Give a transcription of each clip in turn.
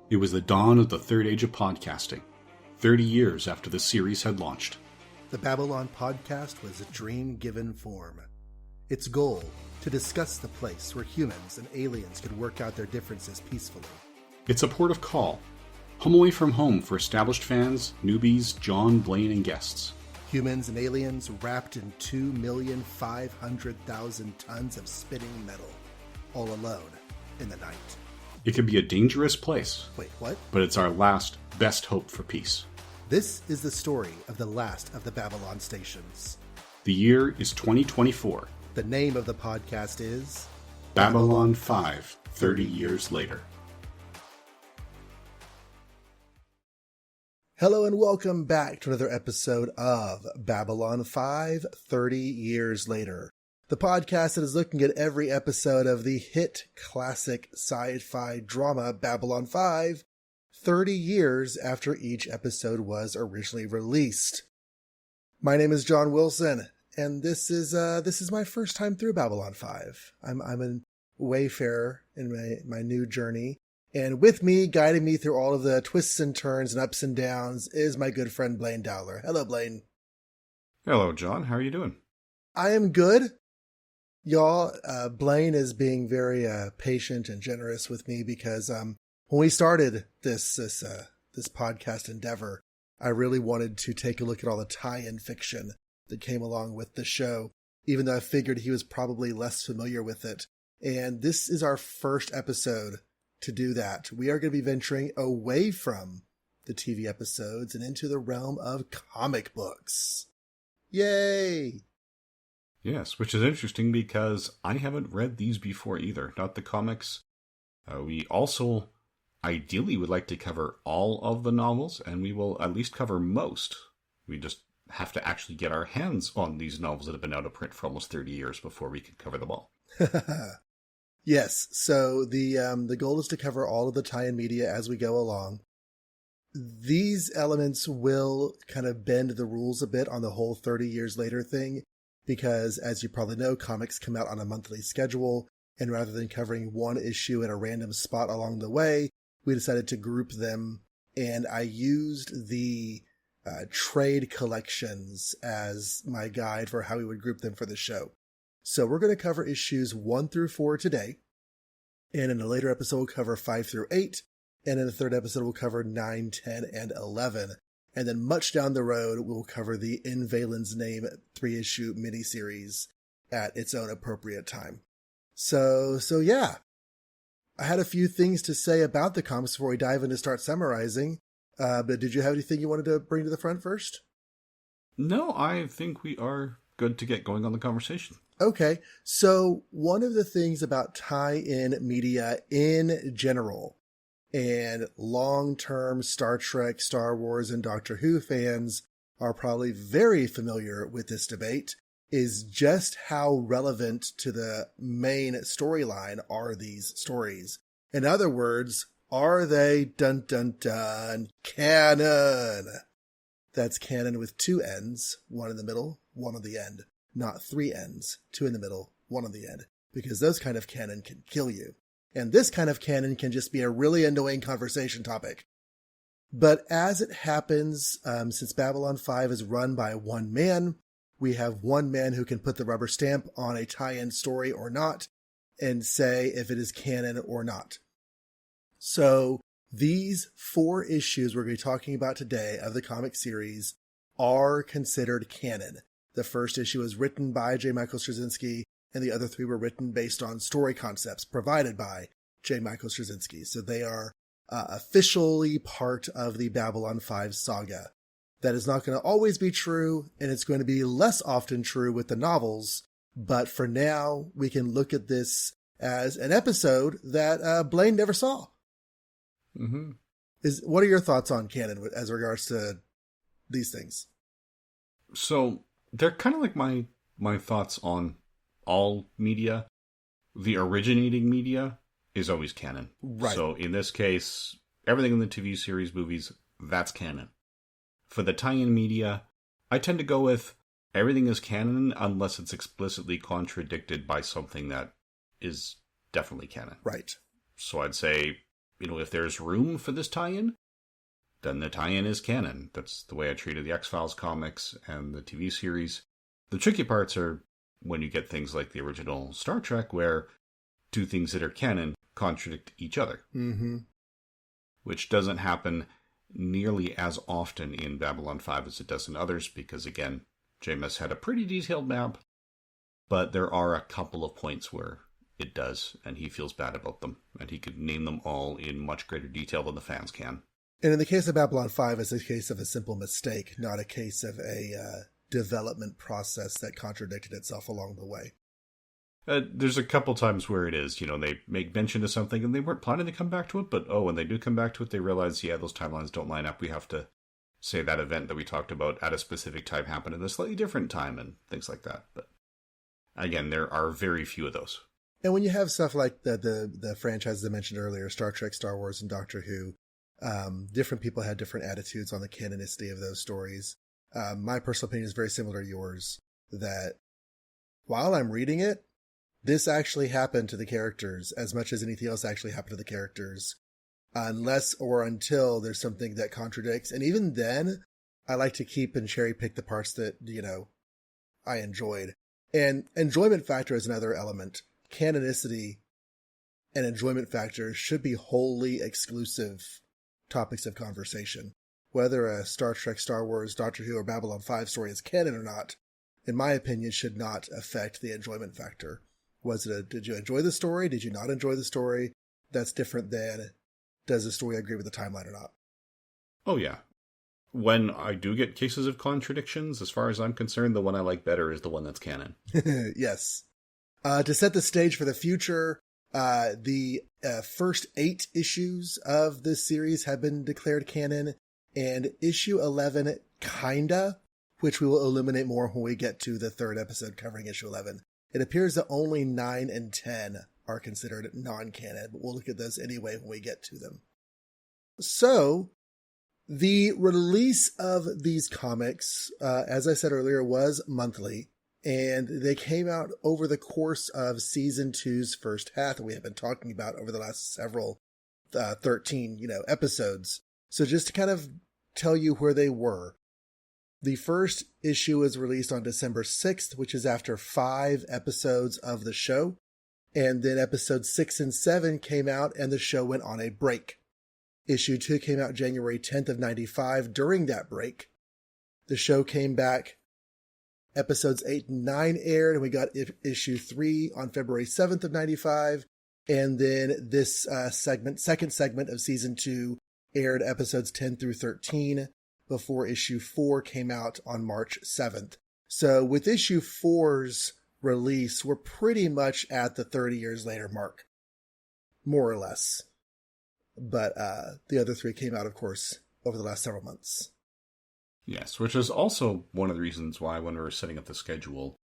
It was the dawn of the third age of podcasting, 30 years after the series had launched. The Babylon podcast was a dream given form. Its goal, to discuss the place where humans and aliens could work out their differences peacefully. It's a port of call, home away from home for established fans, newbies, Jon, Blaine, and guests. Humans and aliens wrapped in 2,500,000 tons of spinning metal, all alone in the night. It can be a dangerous place. Wait, what? But it's our last, best hope for peace. This is the story of the last of the Babylon stations. The year is 2024. The name of the podcast is Babylon 5, 30 years later. Hello and welcome back to another episode of Babylon 5, 30 years later. The podcast that is looking at every episode of the hit classic sci-fi drama Babylon 5, 30 years after each episode was originally released. My name is John Wilson, and this is my first time through Babylon 5. I'm a wayfarer in my new journey, and with me, guiding me through all of the twists and turns and ups and downs, is my good friend Blaine Dowler. Hello, Blaine. Hello, John. How are you doing? I am good. Y'all, Blaine is being very patient and generous with me because when we started this podcast endeavor, I really wanted to take a look at all the tie-in fiction that came along with the show, even though I figured he was probably less familiar with it. And this is our first episode to do that. We are going to be venturing away from the TV episodes and into the realm of comic books. Yay! Yes, which is interesting because I haven't read these before either, not the comics. We also ideally would like to cover all of the novels, and we will at least cover most. We just have to actually get our hands on these novels that have been out of print for almost 30 years before we can cover them all. Yes, so the goal is to cover all of the tie-in media as we go along. These elements will kind of bend the rules a bit on the whole 30 years later thing, because as you probably know, comics come out on a monthly schedule, and rather than covering one issue at a random spot along the way, we decided to group them, and I used the trade collections as my guide for how we would group them for the show. So we're going to cover issues 1 through 4 today, and in a later episode we'll cover 5 through 8, and in the third episode we'll cover 9, 10, and 11. And then much down the road, we'll cover the In Valen's Name 3-issue miniseries at its own appropriate time. So yeah. I had a few things to say about the comics before we dive in to start summarizing. But did you have anything you wanted to bring to the front first? No, I think we are good to get going on the conversation. Okay. So one of the things about tie-in media in general, and long-term Star Trek, Star Wars, and Doctor Who fans are probably very familiar with this debate, is just how relevant to the main storyline are these stories. In other words, are they dun-dun-dun canon? That's canon with 2 ends, 1 in the middle, 1 on the end. Not 3 ends, 2 in the middle, 1 on the end. Because those kind of canon can kill you. And this kind of canon can just be a really annoying conversation topic. But as it happens, since Babylon 5 is run by one man, we have one man who can put the rubber stamp on a tie-in story or not, and say if it is canon or not. So these 4 issues we're going to be talking about today of the comic series are considered canon. The first issue was written by J. Michael Straczynski, and the other 3 were written based on story concepts provided by J. Michael Straczynski. So they are officially part of the Babylon 5 saga. That is not going to always be true, and it's going to be less often true with the novels. But for now, we can look at this as an episode that Blaine never saw. Mm-hmm. What are your thoughts on canon as regards to these things? So they're kind of like my thoughts on all media. The originating media is always canon. Right. So in this case, everything in the TV series, movies, that's canon. For the tie-in media, I tend to go with everything is canon unless it's explicitly contradicted by something that is definitely canon. Right. So I'd say if there's room for this tie-in, then the tie-in is canon. That's the way I treated the X-Files comics and the TV series. The tricky parts are when you get things like the original Star Trek, where two things that are canon contradict each other. Mm-hmm. Which doesn't happen nearly as often in Babylon 5 as it does in others, because again, Jameis had a pretty detailed map, but there are a couple of points where it does, and he feels bad about them, and he could name them all in much greater detail than the fans can. And in the case of Babylon 5, it's a case of a simple mistake, not a case of a development process that contradicted itself along the way. There's a couple times where it is, they make mention of something and they weren't planning to come back to it, but when they do come back to it, they realize, those timelines don't line up. We have to say that event that we talked about at a specific time happened in a slightly different time and things like that. But again, there are very few of those. And when you have stuff like the franchises I mentioned earlier, Star Trek, Star Wars, and Doctor Who, different people had different attitudes on the canonicity of those stories. My personal opinion is very similar to yours, that while I'm reading it, this actually happened to the characters as much as anything else actually happened to the characters, unless or until there's something that contradicts. And even then, I like to keep and cherry pick the parts that, I enjoyed. And enjoyment factor is another element. Canonicity and enjoyment factor should be wholly exclusive topics of conversation. Whether a Star Trek, Star Wars, Doctor Who, or Babylon 5 story is canon or not, in my opinion, should not affect the enjoyment factor. Did you enjoy the story? Did you not enjoy the story? That's different than, does the story agree with the timeline or not? Oh, yeah. When I do get cases of contradictions, as far as I'm concerned, the one I like better is the one that's canon. Yes. To set the stage for the future, the first 8 issues of this series have been declared canon, and issue 11, kinda, which we will illuminate more when we get to the 3rd episode covering issue 11. It appears that only 9 and 10 are considered non-canon, but we'll look at those anyway when we get to them. So, the release of these comics, as I said earlier, was monthly, and they came out over the course of Season 2's first half that we have been talking about over the last several 13 episodes. So just to kind of tell you where they were. The first issue was released on December 6th, which is after 5 episodes of the show. And then episodes 6 and 7 came out and the show went on a break. Issue 2 came out January 10th of 95. During that break, the show came back. Episodes 8 and 9 aired, and we got issue 3 on February 7th of 95. And then this second segment of season 2 aired episodes 10 through 13 before issue 4 came out on March 7th. So with issue 4's release, we're pretty much at the 30 years later mark, more or less. But the other 3 came out, of course, over the last several months. Yes, which is also one of the reasons why when we were setting up the schedule,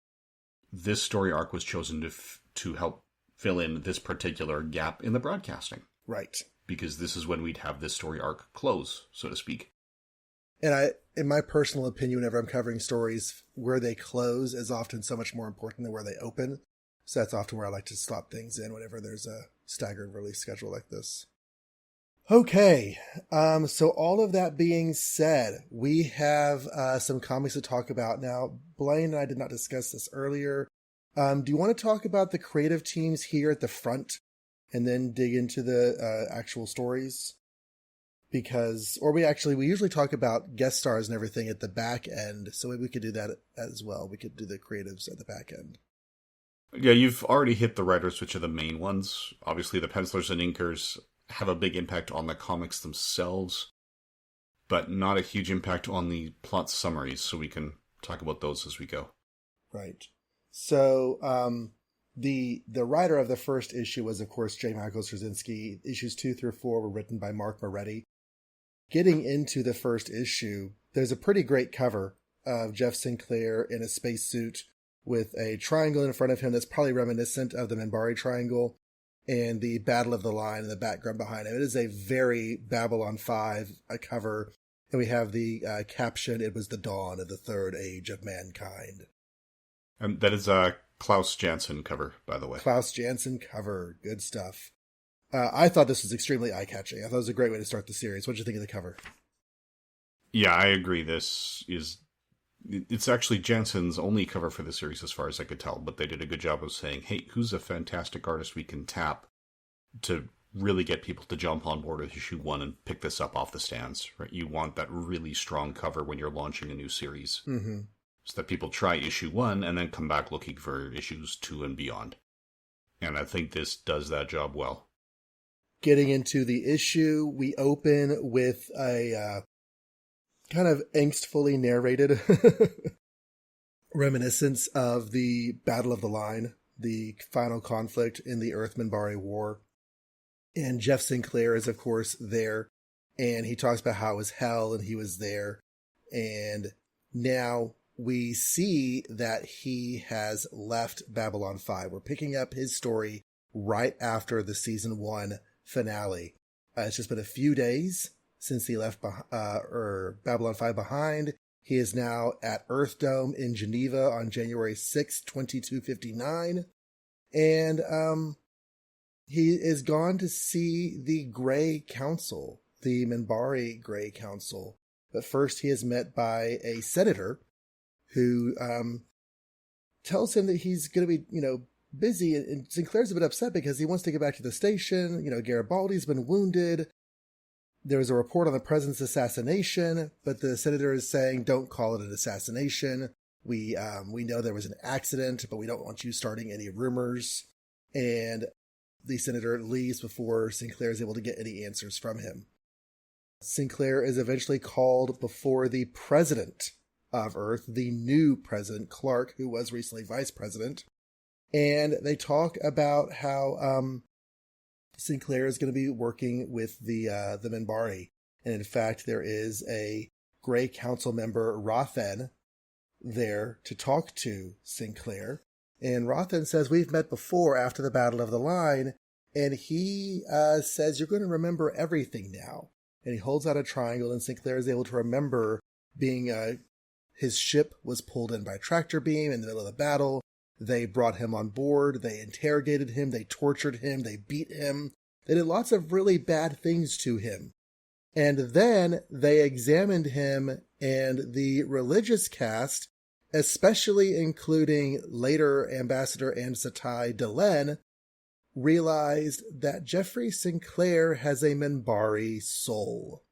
this story arc was chosen to help fill in this particular gap in the broadcasting. Right. Because this is when we'd have this story arc close, so to speak. And in my personal opinion, whenever I'm covering stories, where they close is often so much more important than where they open. So that's often where I like to slot things in whenever there's a staggered release schedule like this. Okay, so all of that being said, we have some comics to talk about now. Blaine and I did not discuss this earlier. Do you want to talk about the creative teams here at the front and then dig into the actual stories? We usually talk about guest stars and everything at the back end, so maybe we could do that as well. We could do the creatives at the back end. Yeah, you've already hit the writers, which are the main ones. Obviously, the pencilers and inkers have a big impact on the comics themselves, but not a huge impact on the plot summaries, so we can talk about those as we go. Right. So, the writer of the first issue was, of course, J. Michael Straczynski. Issues 2 through 4 were written by Mark Moretti. Getting into the first issue, there's a pretty great cover of Jeff Sinclair in a spacesuit with a triangle in front of him that's probably reminiscent of the Minbari Triangle, and the Battle of the Line in the background behind him. It is a very Babylon 5 cover, and we have the caption, "It was the dawn of the third age of mankind." And that is a Klaus Janson cover, by the way. Klaus Janson cover. Good stuff. I thought this was extremely eye-catching. I thought it was a great way to start the series. What did you think of the cover? Yeah, I agree. It's actually Jensen's only cover for the series as far as I could tell, but they did a good job of saying, hey, who's a fantastic artist we can tap to really get people to jump on board with issue 1 and pick this up off the stands, right? You want that really strong cover when you're launching a new series. Mm-hmm. So that people try issue 1 and then come back looking for issues 2 and beyond. And I think this does that job well. Getting into the issue, we open with a kind of angstfully narrated reminiscence of the Battle of the Line, the final conflict in the Earth-Minbari War. And Jeff Sinclair is, of course, there. And he talks about how it was hell and he was there. And now we see that he has left Babylon 5. We're picking up his story right after the season 1 finale. It's just been a few days since he left Babylon 5 behind. He is now at Earth Dome in Geneva on January 6, 2259. And he is gone to see the Grey Council, the Minbari Grey Council. But first he is met by a senator who tells him that he's going to be, busy. And Sinclair's a bit upset because he wants to get back to the station. Garibaldi's been wounded. There was a report on the president's assassination, but the senator is saying, don't call it an assassination. We know there was an accident, but we don't want you starting any rumors. And the senator leaves before Sinclair is able to get any answers from him. Sinclair is eventually called before the president of Earth, the new president, Clark, who was recently vice president. And they talk about how Sinclair is going to be working with the Minbari. And in fact, there is a Grey Council member, Rothen, there to talk to Sinclair. And Rothen says, we've met before after the Battle of the Line. And he says, you're going to remember everything now. And he holds out a triangle, and Sinclair is able to remember being his ship was pulled in by a tractor beam in the middle of the battle. They brought him on board. They interrogated him. They tortured him. They beat him. They did lots of really bad things to him. And then they examined him, and the religious caste, especially including later Ambassador Amsatai Delenn, realized that Jeffrey Sinclair has a Minbari soul.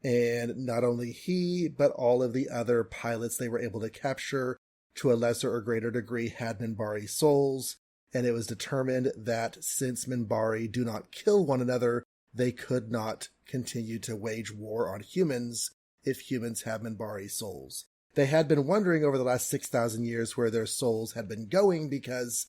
And not only he, but all of the other pilots they were able to capture to a lesser or greater degree had Minbari souls, and it was determined that since Minbari do not kill one another, they could not continue to wage war on humans if humans have Minbari souls. They had been wondering over the last 6,000 years where their souls had been going because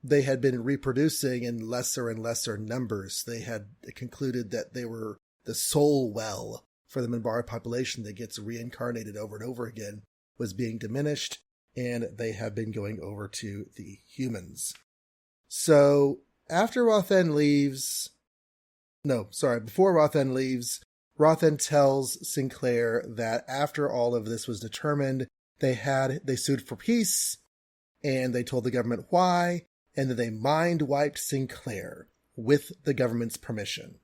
they had been reproducing in lesser and lesser numbers. They had concluded that they were the soul well for the Minbari population that gets reincarnated over and over again was being diminished, and they have been going over to the humans. So after Rothen leaves, before Rothen leaves, Rothen tells Sinclair that after all of this was determined, they sued for peace, and they told the government why, and then they mind-wiped Sinclair with the government's permission.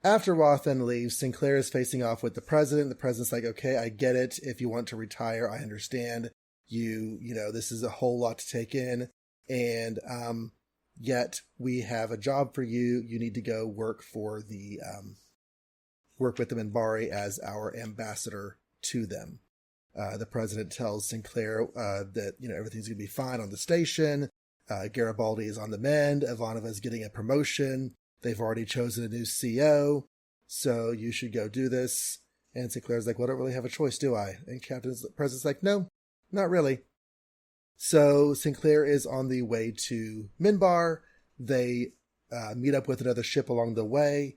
After Rothen leaves, Sinclair is facing off with the president. The president's like, okay, I get it. If you want to retire, I understand. This is a whole lot to take in. And yet we have a job for you. You need to go work with the Minbari as our ambassador to them. The president tells Sinclair that, everything's going to be fine on the station. Garibaldi is on the mend. Ivanova is getting a promotion. They've already chosen a new CO, so you should go do this. And Sinclair's like, well, I don't really have a choice, do I? And the president's like, no, not really. So Sinclair is on the way to Minbar. They meet up with another ship along the way.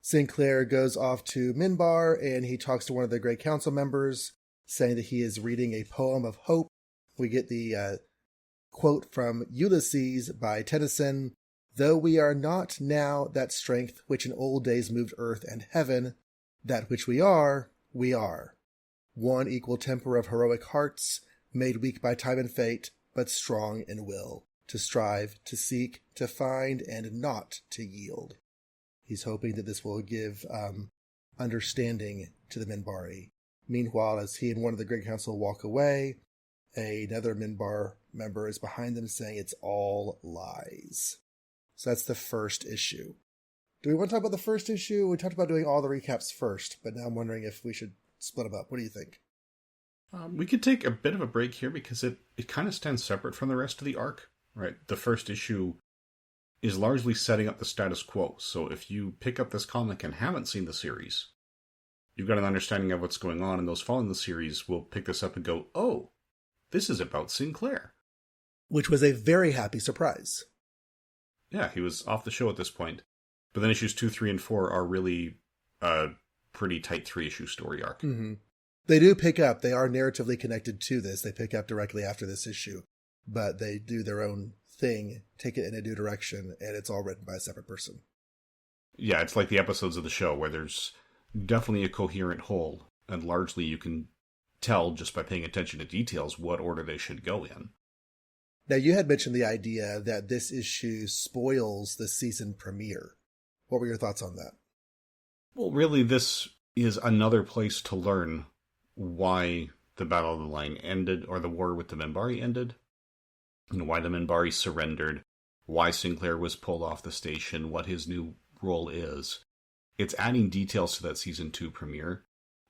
Sinclair goes off to Minbar, and he talks to one of the Grey Council members, saying that he is reading a poem of hope. We get the quote from Ulysses by Tennyson: though we are not now that strength which in old days moved earth and heaven, that which we are, we are. One equal temper of heroic hearts, made weak by time and fate, but strong in will to strive, to seek, to find, and not to yield. He's hoping that this will give understanding to the Minbari. Meanwhile, as he and one of the Great Council walk away, another Minbar member is behind them saying it's all lies. So that's the first issue. Do we want to talk about the first issue? We talked about doing all the recaps first, but now I'm wondering if we should split them up. What do you think? We could take a bit of a break here because it kind of stands separate from the rest of the arc, right? The first issue is largely setting up the status quo. So if you pick up this comic and haven't seen the series, you've got an understanding of what's going on, and those following the series will pick this up and go, oh, this is about Sinclair. Which was a very happy surprise. Yeah, he was off the show at this point. But then issues 2, 3, and 4 are really a pretty tight 3-issue story arc. Mm-hmm. They do pick up. They are narratively connected to this. They pick up directly after this issue. But they do their own thing, take it in a new direction, and it's all written by a separate person. Yeah, it's like the episodes of the show where there's definitely a coherent whole, and largely you can tell just by paying attention to details what order they should go in. Now, you had mentioned the idea that this issue spoils the season premiere. What were your thoughts on that? Well, really, this is another place to learn why the Battle of the Line ended, or the war with the Minbari ended, and why the Minbari surrendered, why Sinclair was pulled off the station, what his new role is. It's adding details to that Season 2 premiere.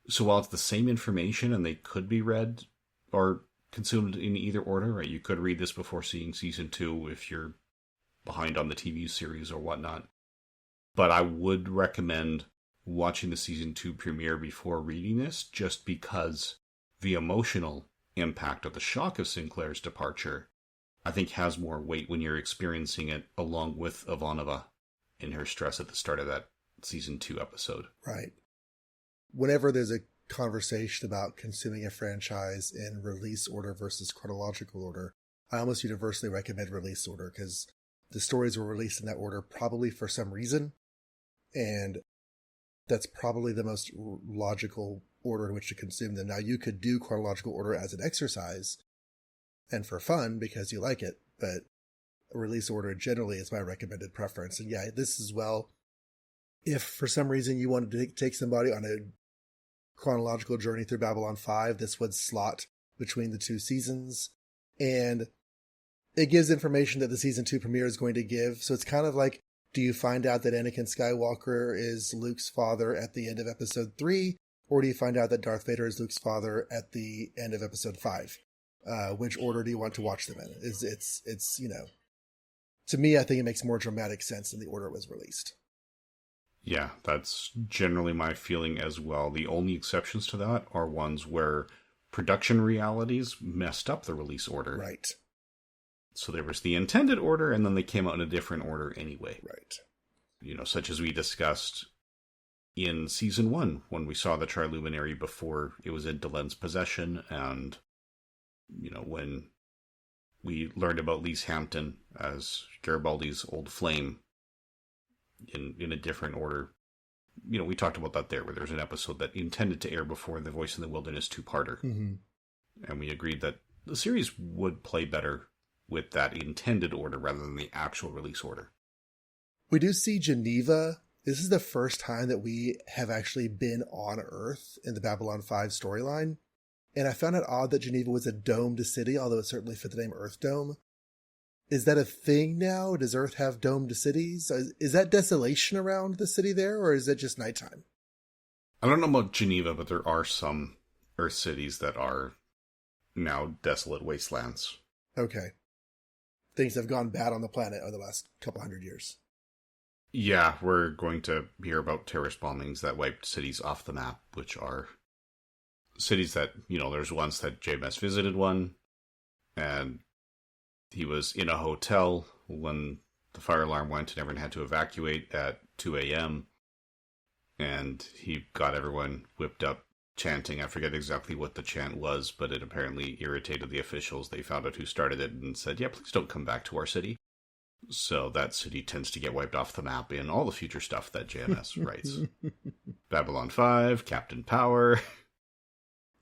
So while it's the same information and they could be read or consumed in either order, right? You could read this before seeing Season 2 if you're behind on the TV series or whatnot. But I would recommend watching the Season 2 premiere before reading this, just because the emotional impact of the shock of Sinclair's departure, I think, has more weight when you're experiencing it along with Ivanova in her stress at the start of that Season 2 episode. Right. Whenever there's a conversation about consuming a franchise in release order versus chronological order, I almost universally recommend release order, because the stories were released in that order probably for some reason, and that's probably the most logical order in which to consume them. Now, you could do chronological order as an exercise and for fun because you like it, but release order generally is my recommended preference. And yeah, this as well, if for some reason you wanted to take somebody on a chronological journey through Babylon 5, this would slot between the two seasons, and it gives information that the Season 2 premiere is going to give. So it's kind of like, do you find out that Anakin Skywalker is Luke's father at the end of episode 3, or do you find out that Darth Vader is Luke's father at the end of episode 5? Which order do you want to watch them in? It's you know, to me, I think it makes more dramatic sense in the order it was released. Yeah, that's generally my feeling as well. The only exceptions to that are ones where production realities messed up the release order. Right. So there was the intended order, and then they came out in a different order anyway. Right. You know, such as we discussed in Season 1, when we saw the Triluminary before it was in Delen's possession, and, you know, when we learned about Lise Hampton as Garibaldi's old flame in a different order. You know, we talked about that there, where there's an episode that intended to air before the Voice in the Wilderness 2-parter. Mm-hmm. And we agreed that the series would play better with that intended order rather than the actual release order. We do see Geneva. This is the first time that we have actually been on Earth in the Babylon 5 storyline. And I found it odd that Geneva was a domed city, although it certainly fit the name Earth Dome. Is that a thing now? Does Earth have domed cities? Is that desolation around the city there, or is it just nighttime? I don't know about Geneva, but there are some Earth cities that are now desolate wastelands. Okay. Things have gone bad on the planet over the last couple hundred years. Yeah, we're going to hear about terrorist bombings that wiped cities off the map, which are cities that, you know, there's once that JMS visited one, and he was in a hotel when the fire alarm went and everyone had to evacuate at 2 a.m. And he got everyone whipped up chanting. I forget exactly what the chant was, but it apparently irritated the officials. They found out who started it and said, yeah, please don't come back to our city. So that city tends to get wiped off the map in all the future stuff that JMS writes. Babylon 5, Captain Power.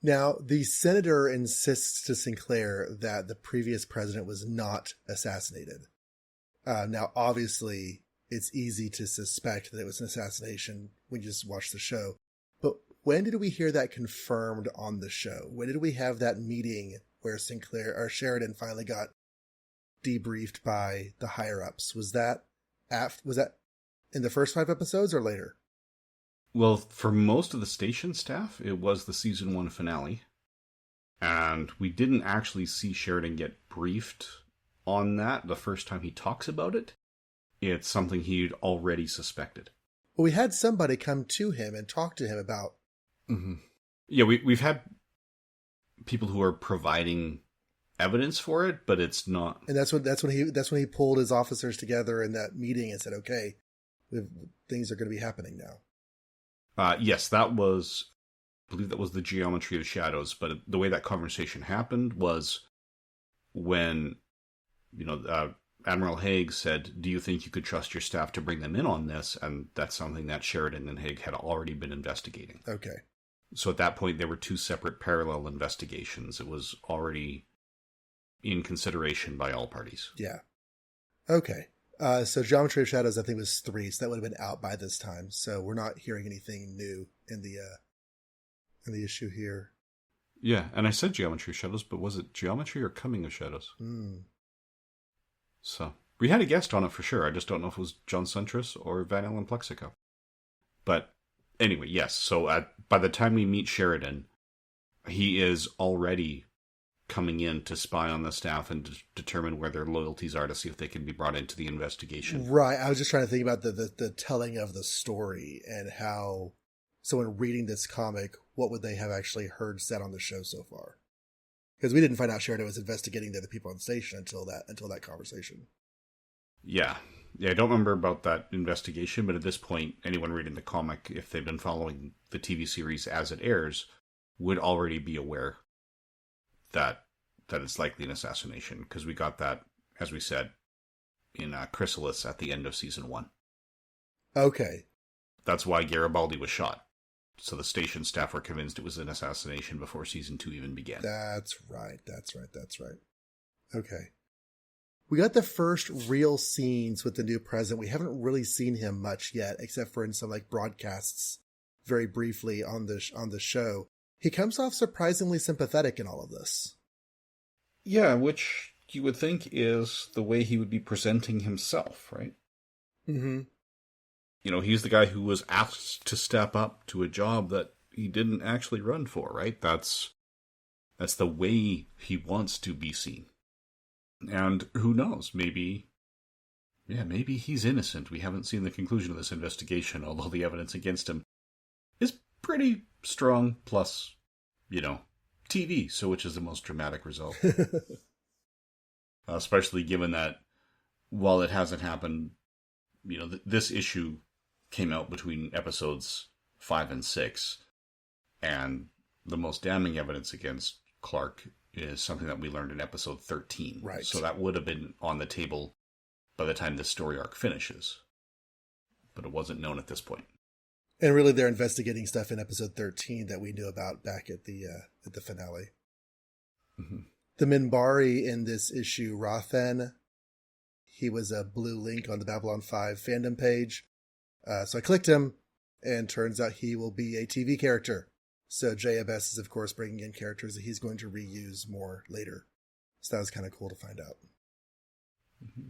Now, the senator insists to Sinclair that the previous president was not assassinated. Now, obviously, it's easy to suspect that it was an assassination when you just watch the show. But when did we hear that confirmed on the show? When did we have that meeting where Sinclair or Sheridan finally got debriefed by the higher ups? Was that in the first 5 episodes or later? Well, for most of the station staff, it was the season 1 finale. And we didn't actually see Sheridan get briefed on that the first time he talks about it. It's something he'd already suspected. Well, we had somebody come to him and talk to him about... Mm-hmm. Yeah, we've had people who are providing evidence for it, but it's not... And that's when he pulled his officers together in that meeting and said, okay, things are going to be happening now. Yes, that was... I believe that was the geometry of shadows, but the way that conversation happened was when, Admiral Haig said, do you think you could trust your staff to bring them in on this? And that's something that Sheridan and Haig had already been investigating. Okay. So at that point, there were 2 separate parallel investigations. It was already in consideration by all parties. Yeah. Okay. So Geometry of Shadows, I think, was 3, so that would have been out by this time. So we're not hearing anything new in the issue here. Yeah, and I said Geometry of Shadows, but was it Geometry or Coming of Shadows? So, we had a guest on it for sure. I just don't know if it was John Suntress or Van Allen Plexico. But anyway, yes. So by the time we meet Sheridan, he is already coming in to spy on the staff and determine where their loyalties are to see if they can be brought into the investigation. Right. I was just trying to think about the telling of the story and how someone reading this comic, what would they have actually heard said on the show so far? Because we didn't find out Sheridan was investigating the other people on the station until that conversation. Yeah. Yeah, I don't remember about that investigation, but at this point, anyone reading the comic, if they've been following the TV series as it airs, would already be aware that it's likely an assassination, because we got that, as we said, in Chrysalis at the end of season 1. Okay. That's why Garibaldi was shot. So the station staff were convinced it was an assassination before season 2 even began. That's right. Okay. We got the first real scenes with the new president. We haven't really seen him much yet, except for in some broadcasts very briefly on the show. He comes off surprisingly sympathetic in all of this. Yeah, which you would think is the way he would be presenting himself, right? Mm-hmm. He's the guy who was asked to step up to a job that he didn't actually run for, right? That's the way he wants to be seen. And who knows, maybe he's innocent. We haven't seen the conclusion of this investigation, although the evidence against him is pretty strong, plus, TV, so which is the most dramatic result. Especially given that while it hasn't happened, this issue came out between episodes 5 and 6, and the most damning evidence against Clark is something that we learned in episode 13. Right. So that would have been on the table by the time this story arc finishes. But it wasn't known at this point. And really, they're investigating stuff in episode 13 that we knew about back at the finale. Mm-hmm. The Minbari in this issue, Rothan, he was a blue link on the Babylon 5 fandom page. So I clicked him, and turns out he will be a TV character. So JMS is, of course, bringing in characters that he's going to reuse more later. So that was kind of cool to find out. Mm-hmm.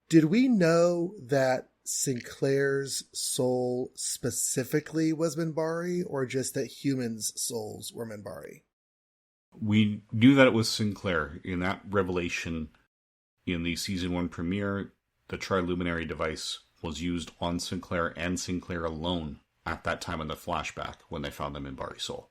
Did we know that Sinclair's soul specifically was Minbari, or just that humans' souls were Minbari? We knew that it was Sinclair. In that revelation in the season 1 premiere, the Triluminary device was used on Sinclair and Sinclair alone at that time in the flashback when they found the Minbari soul.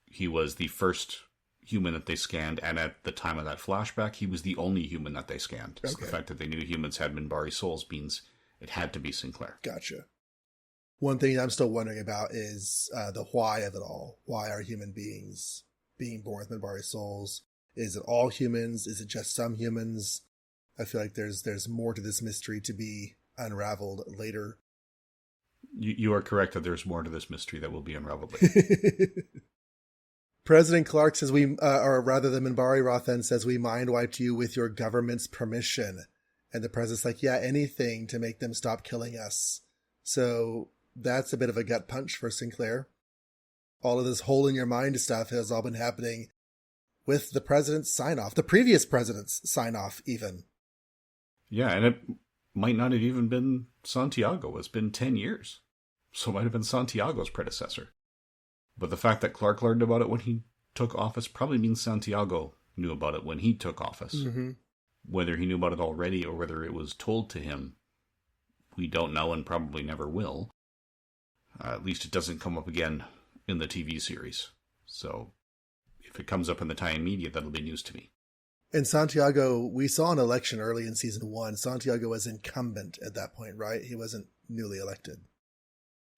He was the first human that they scanned, and at the time of that flashback, he was the only human that they scanned. Okay. So the fact that they knew humans had Minbari souls means it had to be Sinclair. Gotcha. One thing I'm still wondering about is the why of it all. Why are human beings being born with Minbari souls? Is it all humans? Is it just some humans? I feel like there's more to this mystery to be unraveled later. You are correct that there's more to this mystery that will be unraveled later. President Clark says or rather the Minbari Rothan says, we mind wiped you with your government's permission. And the president's like, yeah, anything to make them stop killing us. So that's a bit of a gut punch for Sinclair. All of this hole in your mind stuff has all been happening with the president's sign-off, the previous president's sign-off even. Yeah, and it might not have even been Santiago. It's been 10 years. So it might have been Santiago's predecessor. But the fact that Clark learned about it when he took office probably means Santiago knew about it when he took office. Mm-hmm. Whether he knew about it already or whether it was told to him, we don't know and probably never will. At least it doesn't come up again in the TV series. So if it comes up in the Thai media, that'll be news to me. And Santiago, we saw an election early in season 1. Santiago was incumbent at that point, right? He wasn't newly elected.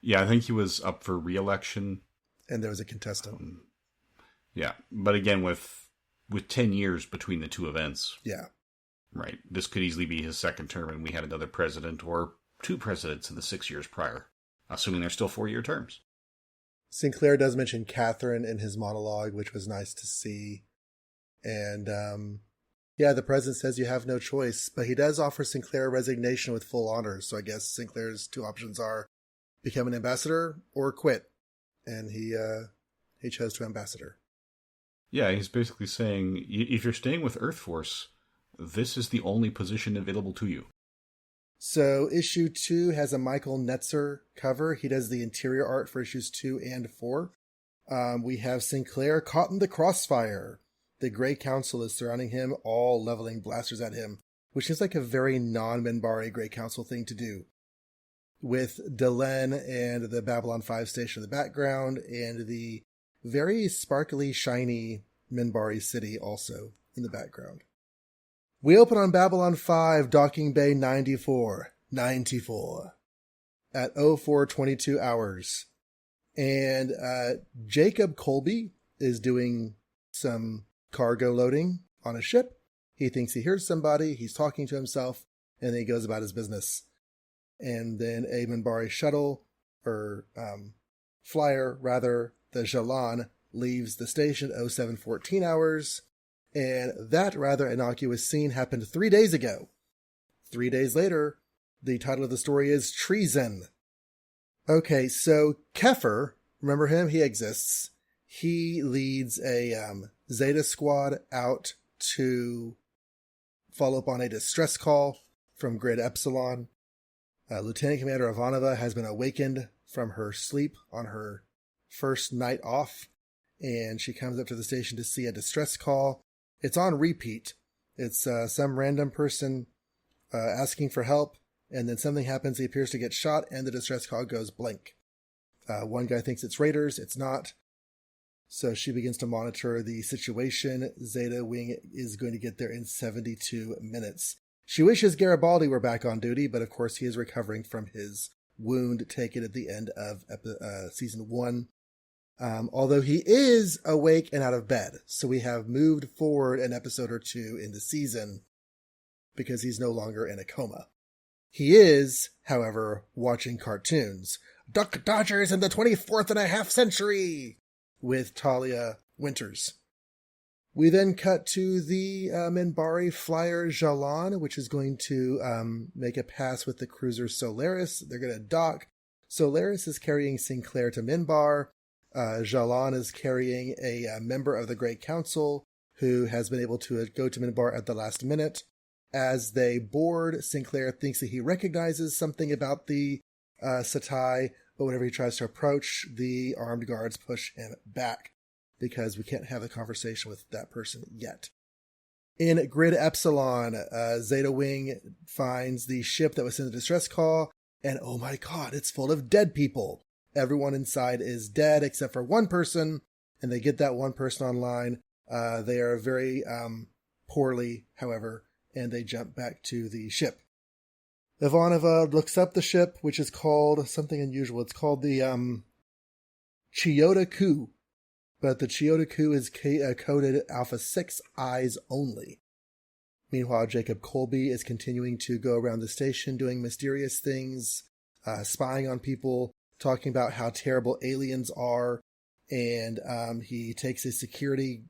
Yeah, I think he was up for re-election. And there was a contestant. Yeah, but again, with 10 years between the two events. Yeah. Right. This could easily be his second term, and we had another president or 2 presidents in the 6 years prior, assuming they're still 4-year terms. Sinclair does mention Catherine in his monologue, which was nice to see. And, yeah, the president says you have no choice, but he does offer Sinclair a resignation with full honors. So I guess Sinclair's 2 options are become an ambassador or quit. And he chose to ambassador. Yeah, he's basically saying, if you're staying with Earth Force, this is the only position available to you. So issue 2 has a Michael Netzer cover. He does the interior art for issues 2 and 4. We have Sinclair caught in the crossfire. The Grey Council is surrounding him, all leveling blasters at him, which seems like a very non-Minbari Grey Council thing to do. With Delenn and the Babylon 5 station in the background, and the very sparkly, shiny Minbari city also in the background. We open on Babylon 5, Docking Bay 94 at 04:22 hours. And Jacob Colby is doing some cargo loading on a ship. He thinks he hears somebody, he's talking to himself, and then he goes about his business. And then a Minbari shuttle, or flyer rather, the Jalan, leaves the station at 07:14 hours. And that rather innocuous scene happened 3 days ago. 3 days later, the title of the story is Treason. Okay, so Kefir, remember him? He exists. He leads a Zeta squad out to follow up on a distress call from Grid Epsilon. Lieutenant Commander Ivanova has been awakened from her sleep on her first night off, and she comes up to the station to see a distress call. It's on repeat. It's some random person asking for help, and then something happens. He appears to get shot, and the distress call goes blank. One guy thinks it's raiders. It's not. So she begins to monitor the situation. Zeta Wing is going to get there in 72 minutes. She wishes Garibaldi were back on duty, but of course he is recovering from his wound taken at the end of season 1. Although he is awake and out of bed. So we have moved forward an episode or 2 in the season because he's no longer in a coma. He is, however, watching cartoons. Duck Dodgers in the 24th and a half century with Talia Winters. We then cut to the Minbari flyer Jalan, which is going to make a pass with the cruiser Solaris. They're going to dock. Solaris is carrying Sinclair to Minbar. Jalan is carrying a member of the Great Council who has been able to go to Minbar at the last minute. As they board, Sinclair thinks that he recognizes something about the Satai, but whenever he tries to approach, the armed guards push him back because we can't have a conversation with that person yet. In Grid Epsilon, Zeta Wing finds the ship that was in the distress call, and oh my god, it's full of dead people. Everyone inside is dead except for one person, and they get that one person online. They are very poorly, however, and they jump back to the ship. Ivanova looks up the ship, which is called something unusual. It's called the Chiyota Ku, but the Chiyota Ku is coded Alpha 6 eyes only. Meanwhile, Jacob Colby is continuing to go around the station doing mysterious things, spying on people, talking about how terrible aliens are, and he takes his security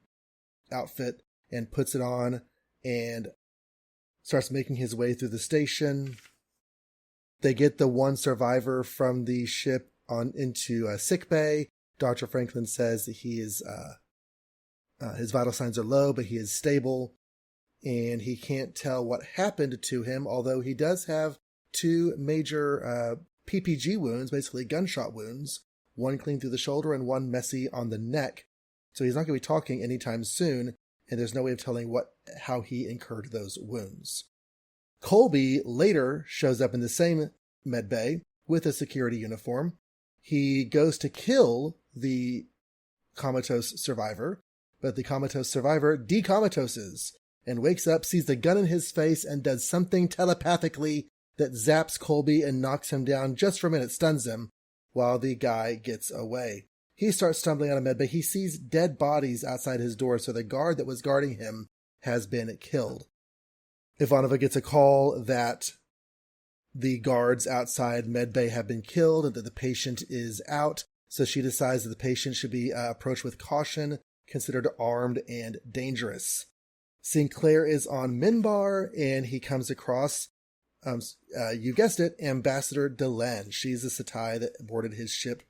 outfit and puts it on and starts making his way through the station. They get the one survivor from the ship on into sick bay. Dr. Franklin says that he is his vital signs are low, but he is stable, and he can't tell what happened to him, although he does have 2 major PPG wounds, basically gunshot wounds, one clean through the shoulder and one messy on the neck. So he's not going to be talking anytime soon, and there's no way of telling how he incurred those wounds. Colby later shows up in the same medbay with a security uniform. He goes to kill the comatose survivor, but the comatose survivor decomatoses and wakes up, sees the gun in his face, and does something telepathically that zaps Colby and knocks him down just for a minute, stuns him, while the guy gets away. He starts stumbling out of medbay. He sees dead bodies outside his door, so the guard that was guarding him has been killed. Ivanova gets a call that the guards outside medbay have been killed and that the patient is out, so she decides that the patient should be approached with caution, considered armed and dangerous. Sinclair is on Minbar, and he comes across, you guessed it, Ambassador Delenn. She's the Satai that boarded his ship,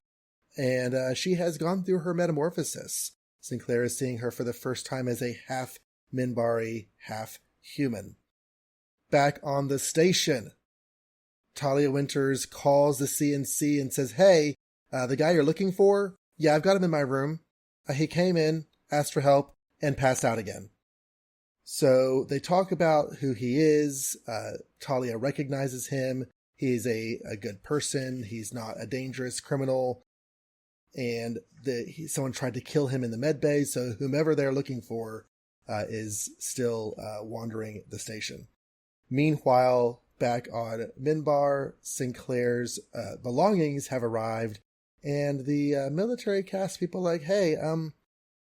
and she has gone through her metamorphosis. Sinclair is seeing her for the first time as a half Minbari, half human. Back on the station, Talia Winters calls the CNC and says, hey, the guy you're looking for? Yeah, I've got him in my room. He came in, asked for help, and passed out again. So they talk about who he is. Talia recognizes him. He's a good person. He's not a dangerous criminal. And someone tried to kill him in the medbay, so whomever they're looking for is still wandering the station. Meanwhile, back on Minbar, Sinclair's belongings have arrived, and the military cast people like, hey,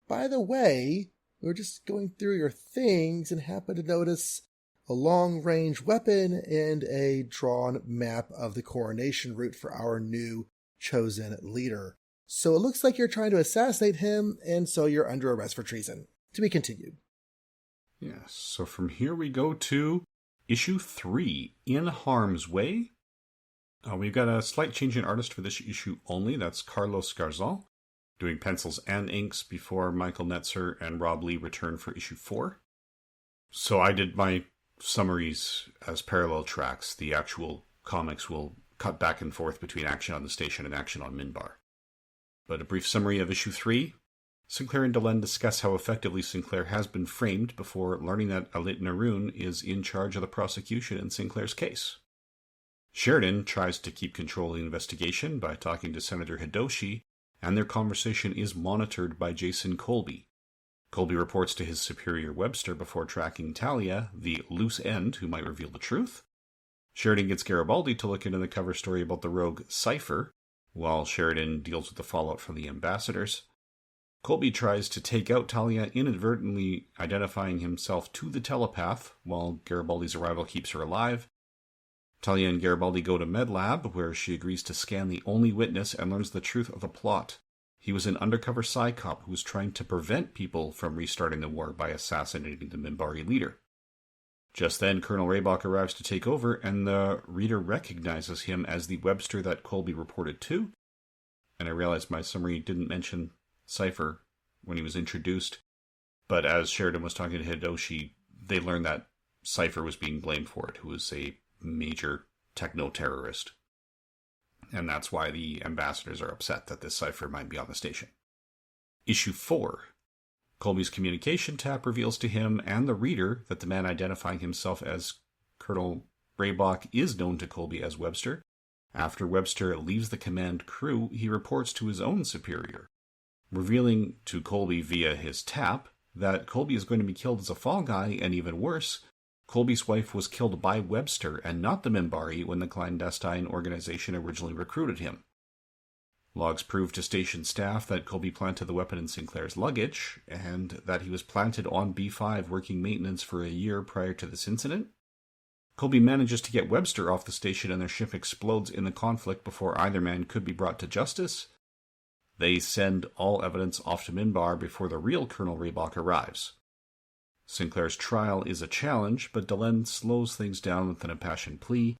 by the way, we were just going through your things and happened to notice a long-range weapon and a drawn map of the coronation route for our new chosen leader. So it looks like you're trying to assassinate him, and so you're under arrest for treason. To be continued. Yes, so from here we go to issue 3, In Harm's Way. We've got a slight change in artist for this issue only. That's Carlos Garzal, doing pencils and inks before Michael Netzer and Rob Lee return for issue 4. So I did my summaries as parallel tracks. The actual comics will cut back and forth between action on the station and action on Minbar. But a brief summary of issue 3. Sinclair and Delenn discuss how effectively Sinclair has been framed before learning that Alit Naroon is in charge of the prosecution in Sinclair's case. Sheridan tries to keep control of the investigation by talking to Senator Hidoshi, and their conversation is monitored by Jason Colby. Colby reports to his superior Webster before tracking Talia, the loose end who might reveal the truth. Sheridan gets Garibaldi to look into the cover story about the rogue Cypher, while Sheridan deals with the fallout from the ambassadors. Colby tries to take out Talia, inadvertently identifying himself to the telepath, while Garibaldi's arrival keeps her alive. Talia and Garibaldi go to MedLab, where she agrees to scan the only witness and learns the truth of the plot. He was an undercover Psy-Cop who was trying to prevent people from restarting the war by assassinating the Minbari leader. Just then, Colonel Raybach arrives to take over, and the reader recognizes him as the Webster that Colby reported to. And I realized my summary didn't mention Cypher when he was introduced, but as Sheridan was talking to Hidoshi, they learned that Cypher was being blamed for it, who was a major techno-terrorist. And that's why the ambassadors are upset that this Cypher might be on the station. Issue 4. Colby's communication tap reveals to him and the reader that the man identifying himself as Colonel Raybach is known to Colby as Webster. After Webster leaves the command crew, he reports to his own superior, revealing to Colby via his tap that Colby is going to be killed as a fall guy, and even worse, Colby's wife was killed by Webster and not the Minbari when the clandestine organization originally recruited him. Logs prove to station staff that Colby planted the weapon in Sinclair's luggage, and that he was planted on B5 working maintenance for a year prior to this incident. Colby manages to get Webster off the station, and their ship explodes in the conflict before either man could be brought to justice. They send all evidence off to Minbar before the real Colonel Reebok arrives. Sinclair's trial is a challenge, but Delenn slows things down with an impassioned plea.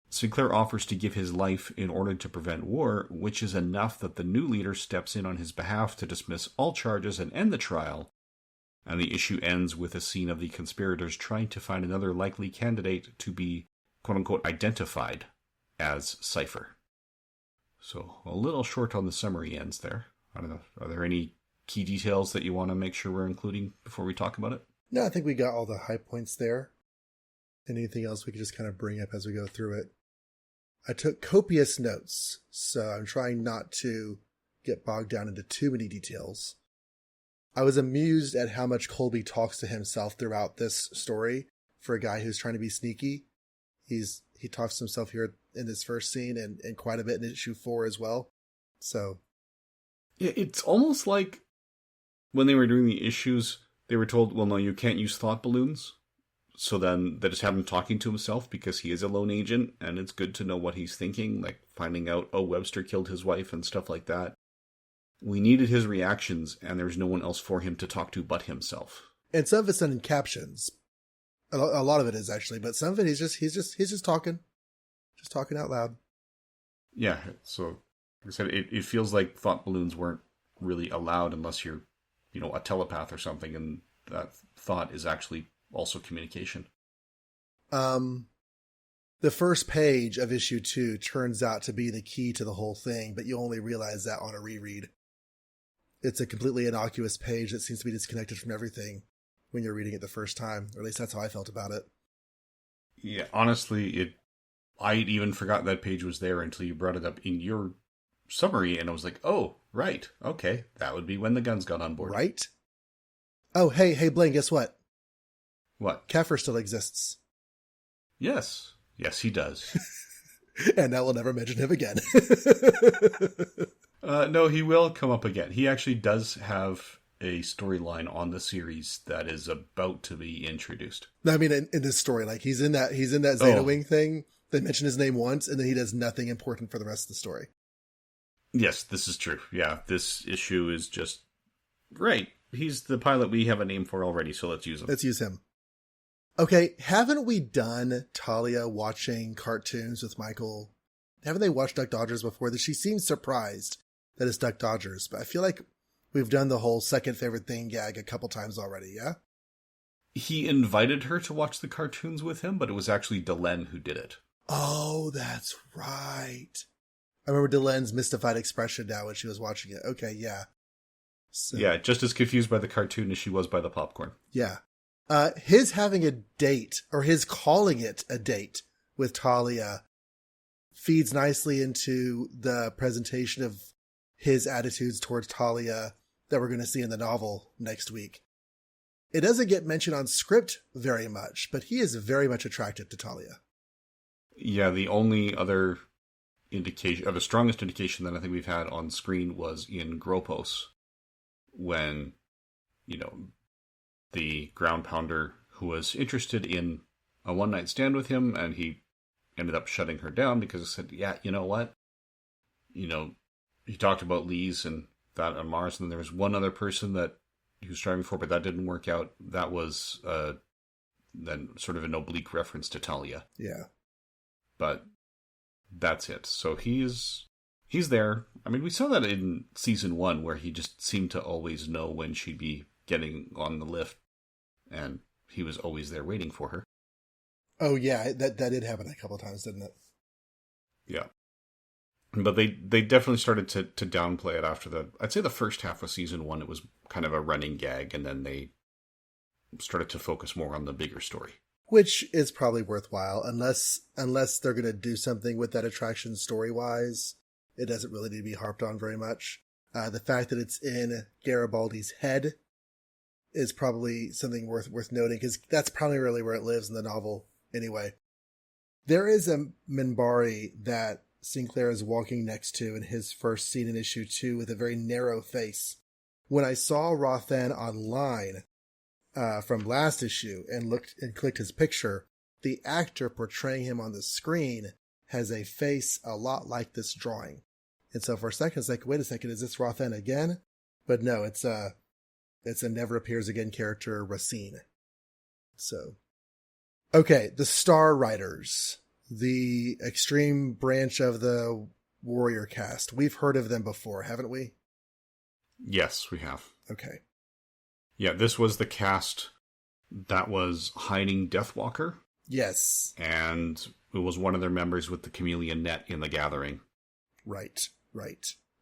Sinclair offers to give his life in order to prevent war, which is enough that the new leader steps in on his behalf to dismiss all charges and end the trial, and the issue ends with a scene of the conspirators trying to find another likely candidate to be, quote-unquote, identified as Cypher. So, a little short on the summary ends there. I don't know, are there any key details that you want to make sure we're including before we talk about it? No, I think we got all the high points there. Anything else we could just kind of bring up as we go through it? I took copious notes, so I'm trying not to get bogged down into too many details. I was amused at how much Colby talks to himself throughout this story for a guy who's trying to be sneaky. He talks to himself here in this first scene and quite a bit in issue 4 as well. So, yeah, it's almost like when they were doing the issues, they were told, well, no, you can't use thought balloons. So then they just have him talking to himself because he is a lone agent and it's good to know what he's thinking, like finding out, oh, Webster killed his wife and stuff like that. We needed his reactions and there's no one else for him to talk to but himself. And some of it's done in captions. A lot of it is actually, but some of it he's just talking out loud. Yeah. So like I said, it feels like thought balloons weren't really allowed unless you're, a telepath or something. And that thought is actually also communication. The first page of issue 2 turns out to be the key to the whole thing, but you only realize that on a reread. It's a completely innocuous page that seems to be disconnected from everything when you're reading it the first time, or at least that's how I felt about it. Yeah, honestly, I'd even forgot that page was there until you brought it up in your summary, and I was like, oh, right, okay, that would be when the guns got on board. Right? Oh, hey, Blaine, guess what? What? Kefir still exists. Yes, he does. And I will never mention him again. No, he will come up again. He actually does have a storyline on the series that is about to be introduced. I mean, in this story, like he's in that Zeta Wing thing. They mention his name once, and then he does nothing important for the rest of the story. Yes, this is true. Yeah, this issue is just right. He's the pilot we have a name for already, so let's use him. Let's use him. Okay, haven't we done Talia watching cartoons with Michael? Haven't they watched Duck Dodgers before? That she seems surprised that it's Duck Dodgers, but I feel like we've done the whole second favorite thing gag a couple times already, yeah? He invited her to watch the cartoons with him, but it was actually Delenn who did it. Oh, that's right. I remember Delenn's mystified expression now when she was watching it. Okay, yeah. So, yeah, just as confused by the cartoon as she was by the popcorn. Yeah. His having a date, or his calling it a date with Talia, feeds nicely into the presentation of his attitudes towards Talia that we're going to see in the novel next week. It doesn't get mentioned on script very much, but he is very much attracted to Talia. Yeah, the only other indication, or the strongest indication that I think we've had on screen was in Gropos, when, the ground pounder who was interested in a one-night stand with him, and he ended up shutting her down because he said, yeah, you know what? He talked about Lee's and that on Mars, and then there was one other person that he was striving for, but that didn't work out. That was then sort of an oblique reference to Talia. Yeah. But that's it. So he's there. I mean, we saw that in season 1, where he just seemed to always know when she'd be getting on the lift, and he was always there waiting for her. Oh yeah, that did happen a couple of times, didn't it? Yeah. But they definitely started to downplay it after I'd say the first half of season 1, it was kind of a running gag, and then they started to focus more on the bigger story. Which is probably worthwhile, unless they're going to do something with that attraction story-wise. It doesn't really need to be harped on very much. The fact that it's in Garibaldi's head is probably something worth noting, because that's primarily where it lives in the novel anyway. There is a Minbari that Sinclair is walking next to in his first scene in issue 2 with a very narrow face. When I saw Rothan online from last issue and looked and clicked his picture, the actor portraying him on the screen has a face a lot like this drawing. And so for a second, it's like, wait a second, is this Rothan again? But no, it's a never appears again character, Racine. So, okay, the Star Riders, the extreme branch of the warrior caste. We've heard of them before, haven't we? Yes, we have. Okay. Yeah, this was the cast that was hiding Deathwalker. Yes. And it was one of their members with the chameleon net in the gathering. Right.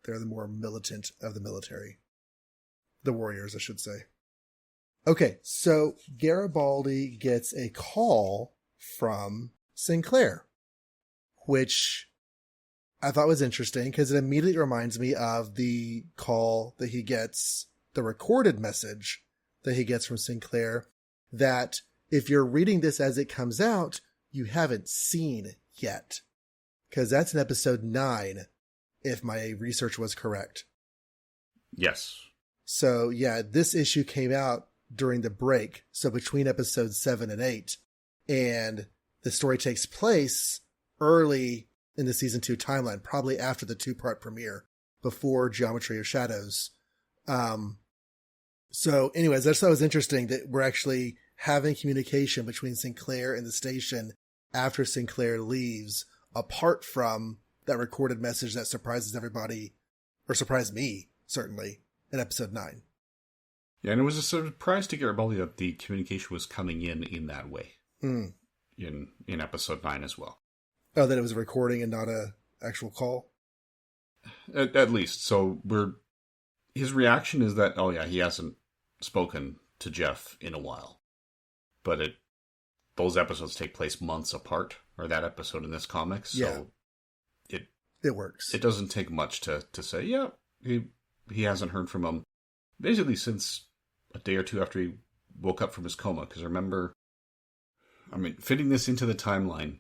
They're the more militant of the military. The warriors, I should say. Okay, so Garibaldi gets a call from Sinclair, which I thought was interesting because it immediately reminds me of the call that he gets, the recorded message that he gets from Sinclair, that if you're reading this as it comes out, you haven't seen yet. Because that's in episode 9, if my research was correct. Yes. So, yeah, this issue came out during the break, so between episodes 7 and 8. And the story takes place early in the season 2 timeline, probably after the 2-part premiere, before Geometry of Shadows. So anyways, I just thought it was interesting that we're actually having communication between Sinclair and the station after Sinclair leaves, apart from that recorded message that surprises everybody, or surprised me, certainly, in episode 9. Yeah, and it was a surprise to Garibaldi that the communication was coming in that way. Mm. In episode 9 as well. Oh, that it was a recording and not a actual call? At least. So his reaction is that, oh yeah, he hasn't spoken to Jeff in a while. But those episodes take place months apart, or that episode in this comic, so it works. It doesn't take much to say, yeah, he hasn't heard from him basically since a day or two after he woke up from his coma. Because remember, fitting this into the timeline,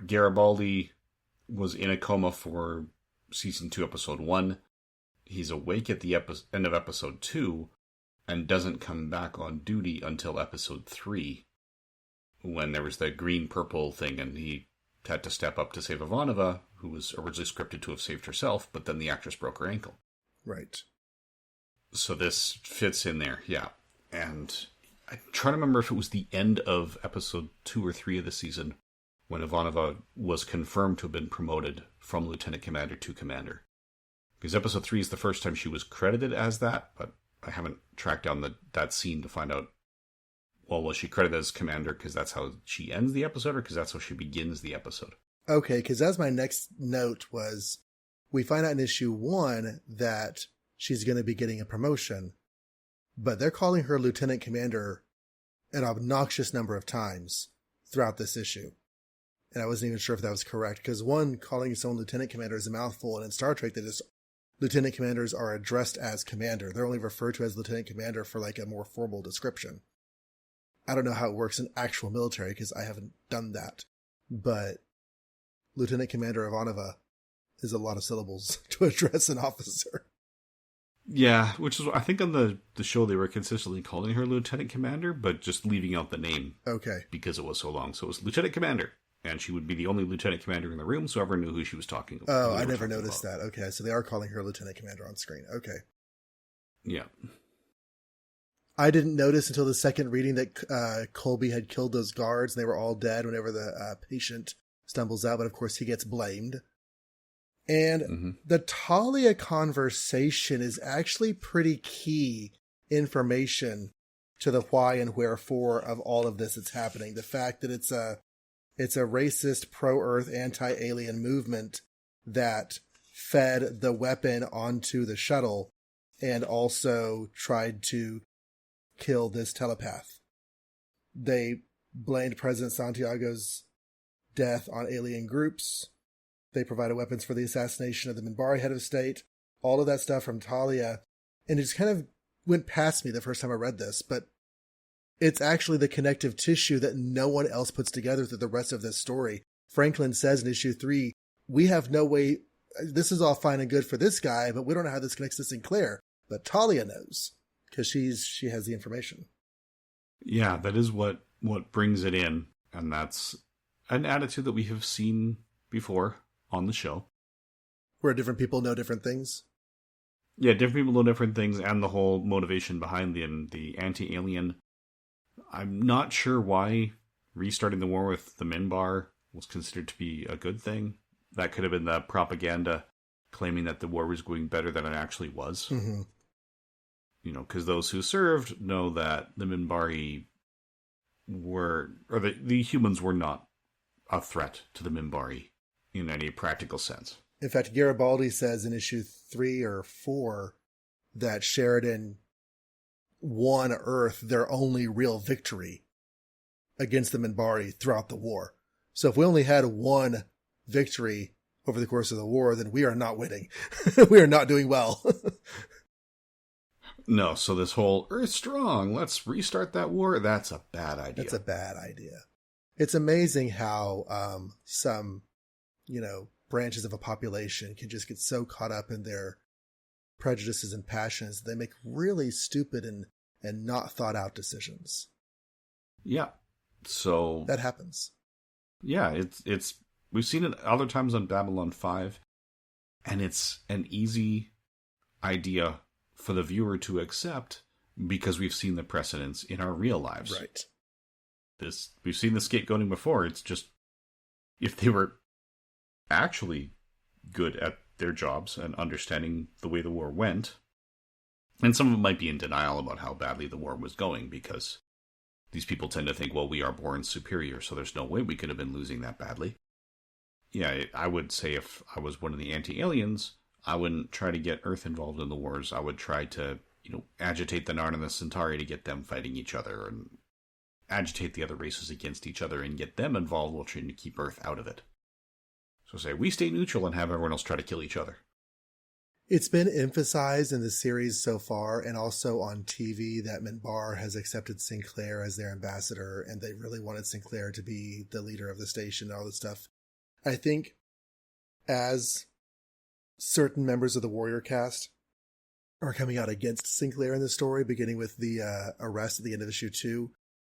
Garibaldi was in a coma for season 2, episode 1. He's awake at the end of episode 2 and doesn't come back on duty until episode 3, when there was that green-purple thing and he had to step up to save Ivanova, who was originally scripted to have saved herself, but then the actress broke her ankle. Right. So this fits in there, yeah. And I'm trying to remember if it was the end of episode 2 or 3 of the season when Ivanova was confirmed to have been promoted from lieutenant commander to commander. Because episode 3 is the first time she was credited as that, but I haven't tracked down that scene to find out, well, was she credited as commander because that's how she ends the episode, or because that's how she begins the episode? Okay, because that's my next note was, we find out in issue 1 that she's going to be getting a promotion, but they're calling her lieutenant commander an obnoxious number of times throughout this issue. And I wasn't even sure if that was correct, because one, calling someone lieutenant commander is a mouthful, and in Star Trek, lieutenant commanders are addressed as commander. They're only referred to as lieutenant commander for like a more formal description. I don't know how it works in actual military because I haven't done that, but Lieutenant Commander Ivanova is a lot of syllables to address an officer. Yeah, which is, I think on the show they were consistently calling her Lieutenant Commander, but just leaving out the name. Okay. Because it was so long. So it was Lieutenant Commander, and she would be the only Lieutenant Commander in the room, so everyone knew who she was talking about. Oh, I never noticed that. Okay, so they are calling her Lieutenant Commander on screen. Okay. Yeah. I didn't notice until the second reading that Colby had killed those guards and they were all dead whenever the patient stumbles out, but of course he gets blamed. And the Talia conversation is actually pretty key information to the why and wherefore of all of this that's happening. The fact that it's a racist, pro-Earth, anti-alien movement that fed the weapon onto the shuttle and also tried to kill this telepath. They blamed President Santiago's death on alien groups. They provided weapons for the assassination of the Minbari head of state. All of that stuff from Talia. And it just kind of went past me the first time I read this, but it's actually the connective tissue that no one else puts together through the rest of this story. Franklin says in issue 3, we have no way, this is all fine and good for this guy, but we don't know how this connects to Sinclair. But Talia knows. Because she has the information. Yeah, that is what brings it in. And that's an attitude that we have seen before on the show. Where different people know different things. Yeah, different people know different things, and the whole motivation behind the anti-alien. I'm not sure why restarting the war with the Minbar was considered to be a good thing. That could have been the propaganda claiming that the war was going better than it actually was. Mm-hmm. You know, because those who served know that the Minbari the humans were not a threat to the Minbari in any practical sense. In fact, Garibaldi says in issue 3 or 4 that Sheridan won Earth their only real victory against the Minbari throughout the war. So if we only had one victory over the course of the war, then we are not winning. We are not doing well. No, so this whole Earth strong, let's restart that war, that's a bad idea. That's a bad idea. It's amazing how some, branches of a population can just get so caught up in their prejudices and passions that they make really stupid and not thought out decisions. Yeah. So that happens. Yeah, it's we've seen it other times on Babylon 5, and it's an easy idea for the viewer to accept because we've seen the precedents in our real lives. Right. We've seen the scapegoating before. It's just if they were actually good at their jobs and understanding the way the war went, and some of them might be in denial about how badly the war was going because these people tend to think, well, we are born superior, so there's no way we could have been losing that badly. Yeah, I would say if I was one of the anti-aliens, I wouldn't try to get Earth involved in the wars. I would try to, agitate the Narn and the Centauri to get them fighting each other and agitate the other races against each other and get them involved while trying to keep Earth out of it. So say, we stay neutral and have everyone else try to kill each other. It's been emphasized in the series so far and also on TV that Minbar has accepted Sinclair as their ambassador, and they really wanted Sinclair to be the leader of the station and all this stuff. I think as certain members of the Warrior cast are coming out against Sinclair in the story, beginning with the arrest at the end of issue 2,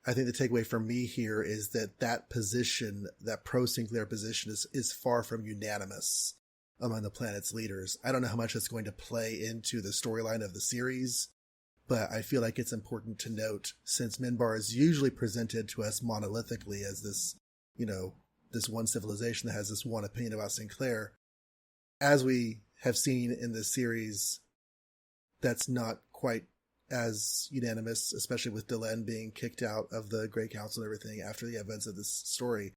I think the takeaway for me here is that position, that pro-Sinclair position, is far from unanimous among the planet's leaders. I don't know how much that's going to play into the storyline of the series, but I feel like it's important to note, since Minbar is usually presented to us monolithically as this, this one civilization that has this one opinion about Sinclair, as we have seen in the series, that's not quite as unanimous, especially with Delenn being kicked out of the Great Council and everything after the events of this story.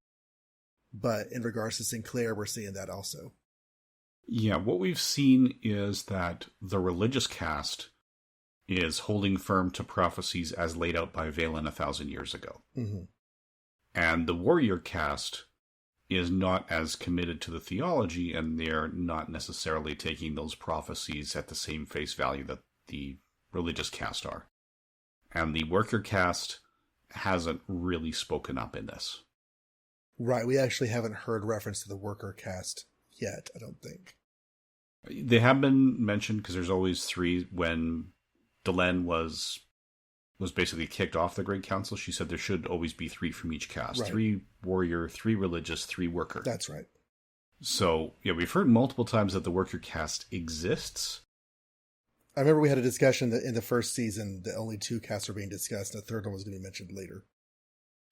But in regards to Sinclair, we're seeing that also. Yeah, what we've seen is that the religious caste is holding firm to prophecies as laid out by Valen 1,000 years ago. Mm-hmm. And the warrior caste is not as committed to the theology, and they're not necessarily taking those prophecies at the same face value that the religious caste are. And the worker caste hasn't really spoken up in this. Right, we actually haven't heard reference to the worker caste yet, I don't think. They have been mentioned because there's always 3. When Delenn was basically kicked off the Great Council, she said there should always be 3 from each caste. Right. 3 warrior, 3 religious, 3 worker. That's right. So, yeah, we've heard multiple times that the worker caste exists. I remember we had a discussion that in the first season that only 2 castes were being discussed, and the third one was going to be mentioned later.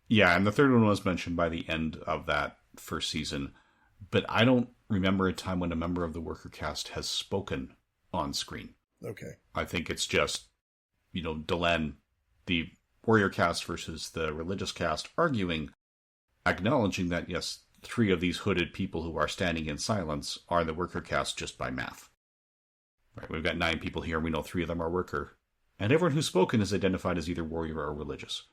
Yeah, and the third one was mentioned by the end of that first season. But I don't remember a time when a member of the worker caste has spoken on screen. Okay. I think it's just, Delenn, the warrior caste versus the religious caste, acknowledging that, yes, 3 of these hooded people who are standing in silence are the worker caste just by math. Right, we've got 9 people here, and we know 3 of them are worker. And everyone who's spoken is identified as either warrior or religious.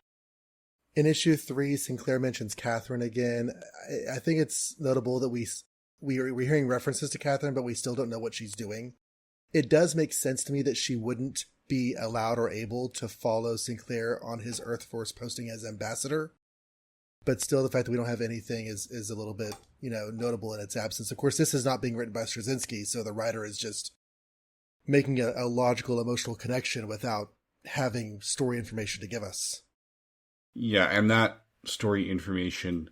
In issue 3, Sinclair mentions Catherine again. I think it's notable that we're hearing references to Catherine, but we still don't know what she's doing. It does make sense to me that she wouldn't be allowed or able to follow Sinclair on his Earth Force posting as ambassador. But still, the fact that we don't have anything is a little bit, notable in its absence. Of course, this is not being written by Straczynski, so the writer is just making a logical, emotional connection without having story information to give us. Yeah, and that story information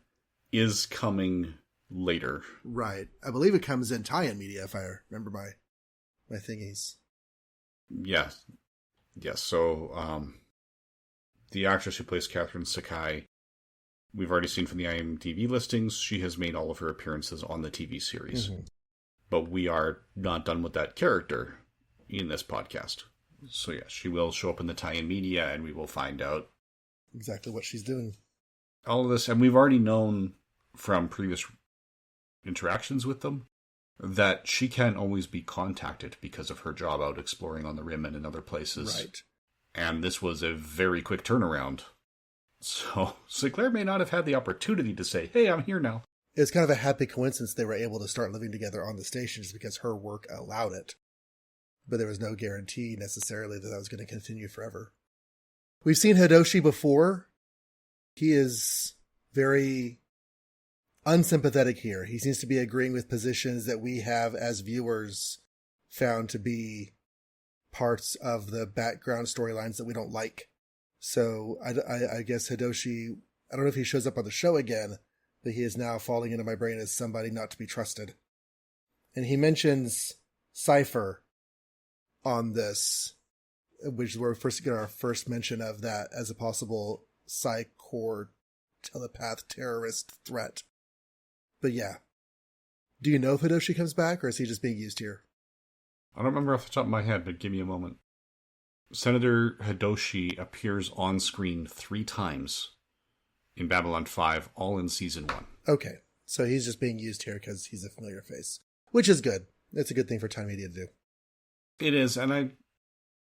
is coming later. Right. I believe it comes in tie-in media, if I remember my thingies. Yes. Yes. So, the actress who plays Catherine Sakai, we've already seen from the IMDb listings, she has made all of her appearances on the TV series. Mm-hmm. But we are not done with that character in this podcast. So yes, she will show up in the tie-in media, and we will find out exactly what she's doing. All of this, and we've already known from previous interactions with them that she can't always be contacted because of her job out exploring on the Rim and in other places. Right. And this was a very quick turnaround. So Sinclair may not have had the opportunity to say, hey, I'm here now. It's kind of a happy coincidence they were able to start living together on the station just because her work allowed it. But there was no guarantee necessarily that was going to continue forever. We've seen Hidoshi before. He is very unsympathetic here. He seems to be agreeing with positions that we have as viewers found to be parts of the background storylines that we don't like. So I guess Hidoshi, I don't know if he shows up on the show again, but he is now falling into my brain as somebody not to be trusted. And he mentions Cypher on this, which is where we first get our first mention of that as a possible Psy-Corps telepath terrorist threat. But yeah. Do you know if Hidoshi comes back, or is he just being used here? I don't remember off the top of my head, but give me a moment. Senator Hidoshi appears on screen 3 times in Babylon 5, all in Season 1. Okay, so he's just being used here because he's a familiar face, which is good. It's a good thing for Time Media to do. It is, and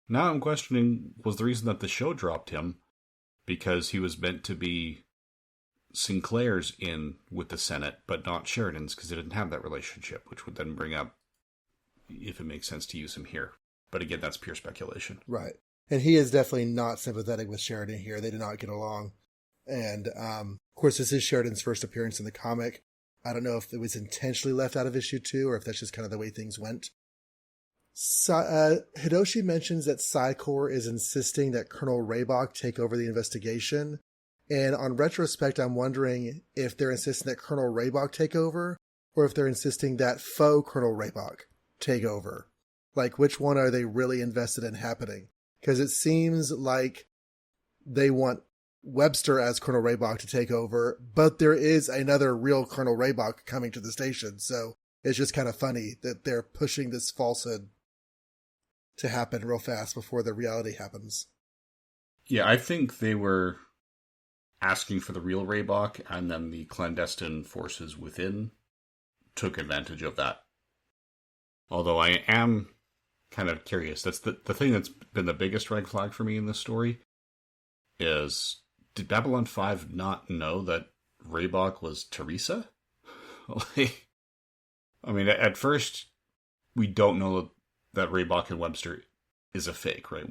now I'm questioning, was the reason that the show dropped him because he was meant to be Sinclair's in with the Senate, but not Sheridan's because they didn't have that relationship, which would then bring up if it makes sense to use him here. But again, that's pure speculation. Right. And he is definitely not sympathetic with Sheridan here. They do not get along. And, of course, this is Sheridan's first appearance in the comic. I don't know if it was intentionally left out of issue 2 or if that's just kind of the way things went. So, Hidoshi mentions that Psy-Corps is insisting that Colonel Raybach take over the investigation. And on retrospect, I'm wondering if they're insisting that Colonel Raybach take over or if they're insisting that faux Colonel Raybach take over. Like, which one are they really invested in happening? Because it seems like they want Webster as Colonel Raybach to take over, but there is another real Colonel Raybach coming to the station. So it's just kind of funny that they're pushing this falsehood to happen real fast before the reality happens. Yeah, I think they were asking for the real Raybach, and then the clandestine forces within took advantage of that. Although I am kind of curious. That's the thing that's been the biggest red flag for me in this story is, did Babylon 5 not know that Raybach was Teresa? I mean, at first, we don't know that Raybach and Webster is a fake, right?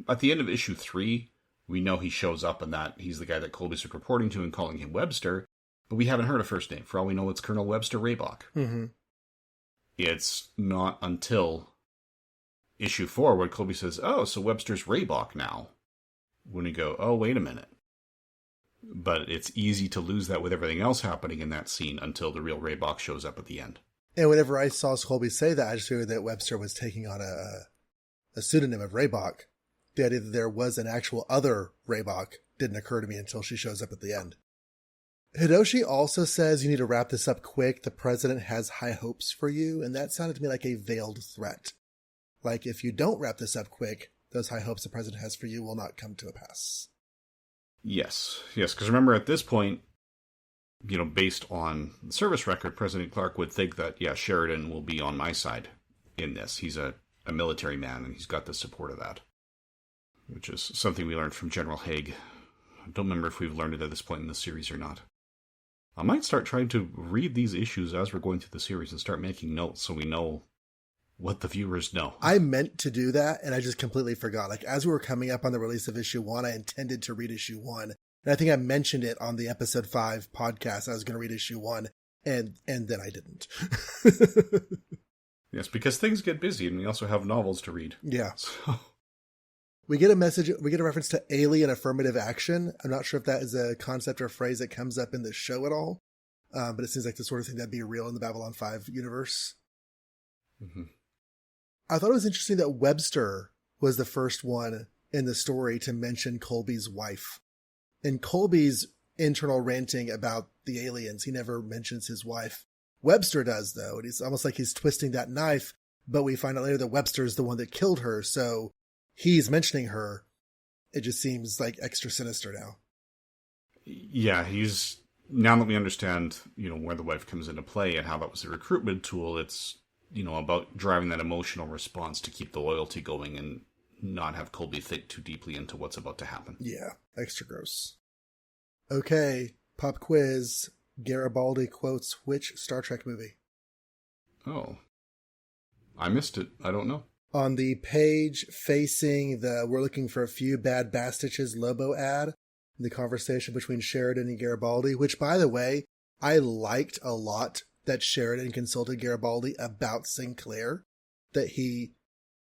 At the end of issue 3, we know he shows up and that he's the guy that Colby's reporting to and calling him Webster, but we haven't heard a first name. For all we know, it's Colonel Webster Raybach. Mm-hmm. It's not until issue 4 where Colby says, oh, so Webster's Raybach now. When we go, oh, wait a minute. But it's easy to lose that with everything else happening in that scene until the real Raybach shows up at the end. And whenever I saw Colby say that, I just figured that Webster was taking on a pseudonym of Raybach. The idea that there was an actual other Raybach didn't occur to me until she shows up at the end. Hidoshi also says you need to wrap this up quick. The president has high hopes for you. And that sounded to me like a veiled threat. Like, if you don't wrap this up quick, those high hopes the president has for you will not come to a pass. Yes, because remember at this point, based on the service record, President Clark would think that, Sheridan will be on my side in this. He's a military man, and he's got the support of that, which is something we learned from General Haig. I don't remember if we've learned it at this point in the series or not. I might start trying to read these issues as we're going through the series and start making notes so we know what the viewers know. I meant to do that, and I just completely forgot. Like, as we were coming up on the release of issue 1, I intended to read issue 1. And I think I mentioned it on the episode 5 podcast. I was going to read issue 1, and then I didn't. Yes, because things get busy, and we also have novels to read. Yeah. So. We get a reference to alien affirmative action. I'm not sure if that is a concept or phrase that comes up in the show at all. but it seems like the sort of thing that'd be real in the Babylon 5 universe. Mm-hmm. I thought it was interesting that Webster was the first one in the story to mention Colby's wife. In Colby's internal ranting about the aliens, he never mentions his wife. Webster does, though, and it's almost like he's twisting that knife, but we find out later that Webster's the one that killed her, so he's mentioning her. It just seems like extra sinister now. Yeah, now that we understand, where the wife comes into play and how that was a recruitment tool, it's, about driving that emotional response to keep the loyalty going and not have Colby think too deeply into what's about to happen. Yeah, extra gross. Okay, pop quiz. Garibaldi quotes which Star Trek movie? Oh. I missed it. I don't know. On the page facing the "We're looking for a few bad bastiches" Lobo ad, the conversation between Sheridan and Garibaldi, which, by the way, I liked a lot that Sheridan consulted Garibaldi about Sinclair, that he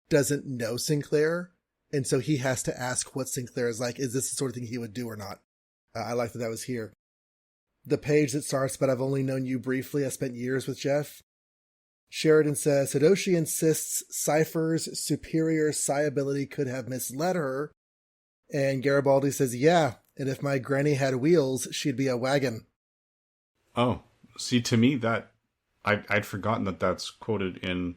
doesn't know Sinclair, and so he has to ask what Sinclair is like. Is this the sort of thing he would do or not? I like that was here. The page that starts, "But I've only known you briefly. I spent years with Jeff." Sheridan says, Hidoshi insists Cypher's superior psi ability could have misled her. And Garibaldi says, yeah, and if my granny had wheels, she'd be a wagon. Oh, see, to me, that I'd forgotten that that's quoted in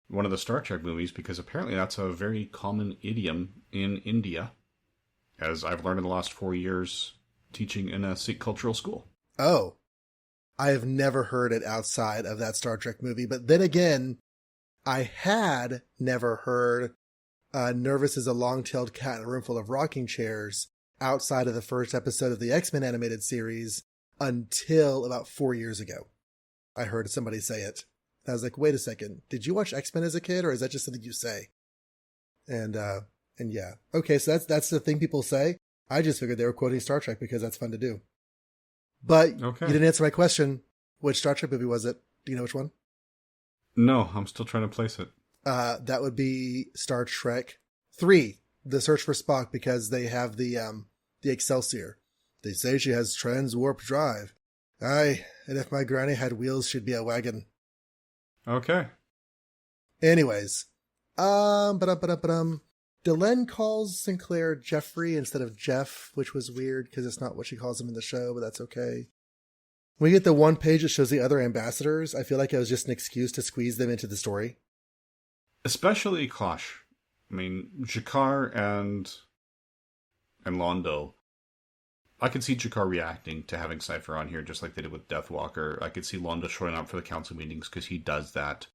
one of the Star Trek movies, because apparently that's a very common idiom in India, as I've learned in the last 4 years teaching in a Sikh cultural school. Oh, I have never heard it outside of that Star Trek movie. But then again, I had never heard nervous as a long-tailed cat in a room full of rocking chairs outside of the first episode of the X-Men animated series until about 4 years ago. I heard somebody say it. I was like, wait a second, did you watch X-Men as a kid, or is that just something you say? And yeah. Okay, so that's the thing people say. I just figured they were quoting Star Trek because that's fun to do. But okay. You didn't answer my question. Which Star Trek movie was it? Do you know which one? No, I'm still trying to place it. That would be Star Trek 3, The Search for Spock, because they have the Excelsior. They say she has trans-warp drive. Aye, and if my granny had wheels, she'd be a wagon. Okay. Anyways, Delenn calls Sinclair Jeffrey instead of Jeff, which was weird because it's not what she calls him in the show, but that's okay. When we get the one page that shows the other ambassadors, I feel like it was just an excuse to squeeze them into the story. Especially Kosh. I mean, Jakar and Londo. I could see Jakar reacting to having Cypher on here, just like they did with Deathwalker. I could see Londo showing up for the council meetings because he does that.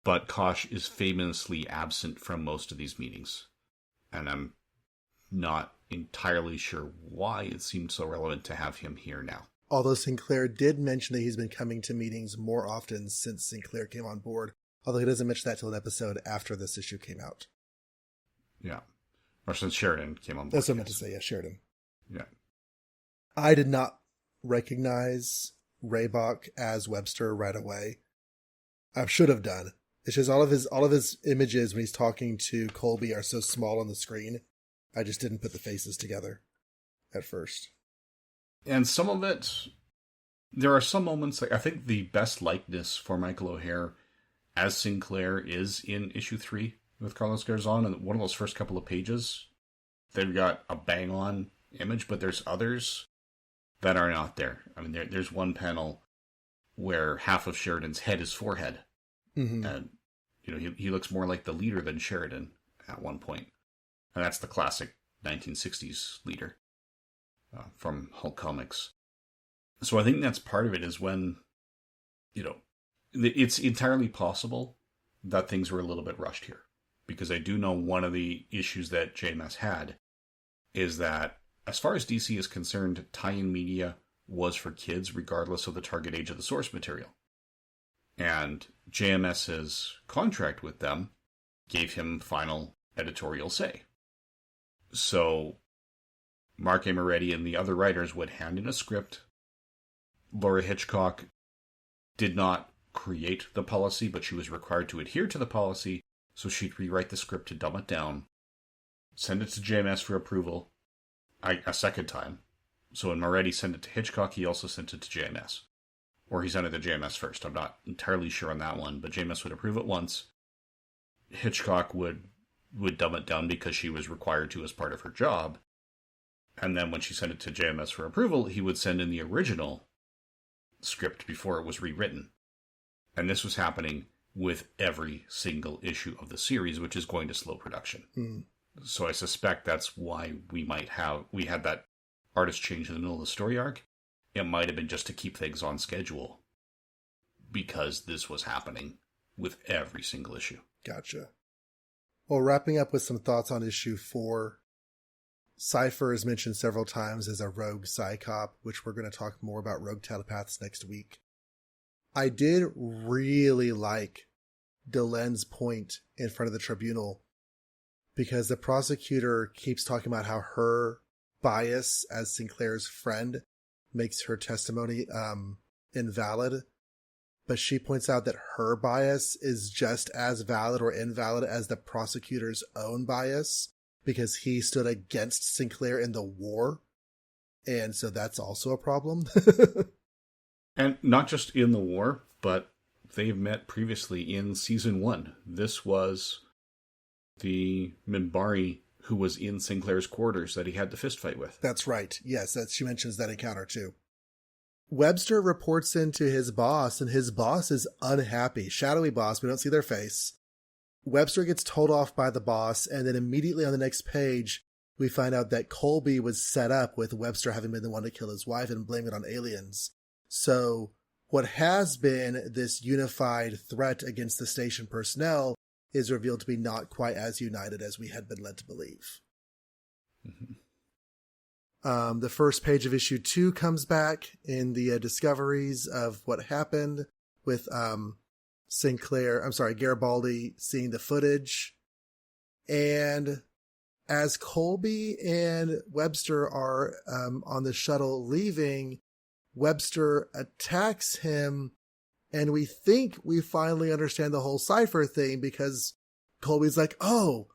But Kosh is famously absent from most of these meetings. And I'm not entirely sure why it seemed so relevant to have him here now. Although Sinclair did mention that he's been coming to meetings more often since Sinclair came on board. Although he doesn't mention that till an episode after this issue came out. Yeah. Or since Sheridan came on board. That's what I meant to say, yeah, Sheridan. Yeah. I did not recognize Raybach as Webster right away. I should have done. It's just all of his images when he's talking to Colby are so small on the screen. I just didn't put the faces together at first. And some of it, there are some moments, like I think the best likeness for Michael O'Hare as Sinclair is in issue 3 with Carlos Garzon, and one of those first couple of pages, they've got a bang-on image, but there's others that are not there. I mean, there's one panel where half of Sheridan's head is forehead. Mm-hmm. And, he looks more like the leader than Sheridan at one point. And that's the classic 1960s leader from Hulk Comics. So I think that's part of it, is when, it's entirely possible that things were a little bit rushed here. Because I do know one of the issues that JMS had is that, as far as DC is concerned, tie-in media was for kids regardless of the target age of the source material. And JMS's contract with them gave him final editorial say. So Mark A. Moretti and the other writers would hand in a script. Laura Hitchcock did not create the policy, but she was required to adhere to the policy, so she'd rewrite the script to dumb it down, send it to JMS for approval a second time. So when Moretti sent it to Hitchcock, he also sent it to JMS. Or he sent it to JMS first. I'm not entirely sure on that one, but JMS would approve it once. Hitchcock would dumb it down because she was required to as part of her job. And then when she sent it to JMS for approval, he would send in the original script before it was rewritten. And this was happening with every single issue of the series, which is going to slow production. Mm. So I suspect that's why we had that artist change in the middle of the story arc. It might have been just to keep things on schedule, because this was happening with every single issue. Gotcha. Well, wrapping up with some thoughts on issue 4. Cypher is mentioned several times as a rogue psychop, which we're going to talk more about rogue telepaths next week. I did really like Delen's point in front of the tribunal, because the prosecutor keeps talking about how her bias as Sinclair's friend makes her testimony invalid. But she points out that her bias is just as valid or invalid as the prosecutor's own bias, because he stood against Sinclair in the war. And so that's also a problem. And not just in the war, but they've met previously in season 1. This was the Minbari who was in Sinclair's quarters that he had the fist fight with. That's right. Yes, she mentions that encounter too. Webster reports into his boss, and his boss is unhappy. Shadowy boss, we don't see their face. Webster gets told off by the boss, and then immediately on the next page, we find out that Colby was set up with Webster having been the one to kill his wife and blame it on aliens. So what has been this unified threat against the station personnel is revealed to be not quite as united as we had been led to believe. Mm-hmm. The first page of issue 2 comes back in the discoveries of what happened with Garibaldi seeing the footage. And as Colby and Webster are on the shuttle leaving, Webster attacks him, and we think we finally understand the whole Cypher thing, because Colby's like, "Oh,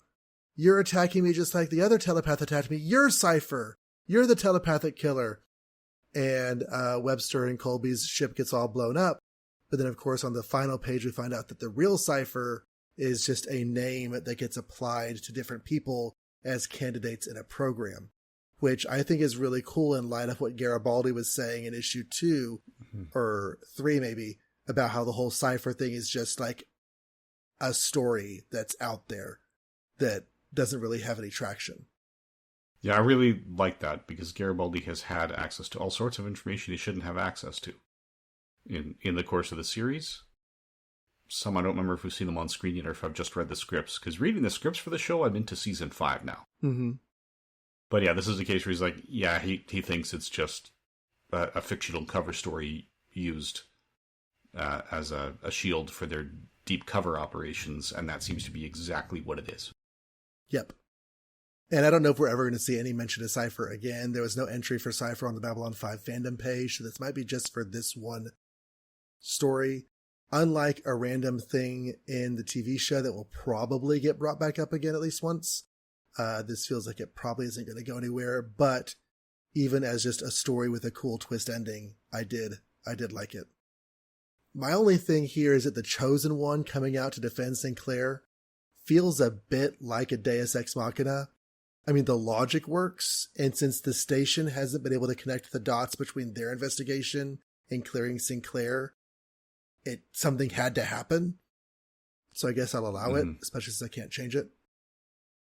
you're attacking me just like the other telepath attacked me. You're Cypher. You're the telepathic killer." And Webster and Colby's ship gets all blown up. But then, of course, on the final page, we find out that the real Cypher is just a name that gets applied to different people as candidates in a program, which I think is really cool in light of what Garibaldi was saying in issue 2 or 3 maybe, about how the whole Cypher thing is just like a story that's out there that doesn't really have any traction. Yeah, I really like that, because Garibaldi has had access to all sorts of information he shouldn't have access to in the course of the series. Some I don't remember if we've seen them on screen yet or if I've just read the scripts, because reading the scripts for the show, I'm into season 5 now. Mm-hmm. But yeah, this is a case where he's like, yeah, he thinks it's just a fictional cover story used as a shield for their deep cover operations, and that seems to be exactly what it is. Yep. And I don't know if we're ever going to see any mention of Cypher again. There was no entry for Cypher on the Babylon 5 fandom page, so this might be just for this one story. Unlike a random thing in the TV show that will probably get brought back up again at least once, this feels like it probably isn't going to go anywhere. But even as just a story with a cool twist ending, I did like it. My only thing here is that the Chosen One coming out to defend Sinclair feels a bit like a Deus Ex Machina. I mean, the logic works, and since the station hasn't been able to connect the dots between their investigation and clearing Sinclair, something had to happen. So I guess I'll allow it, especially since I can't change it.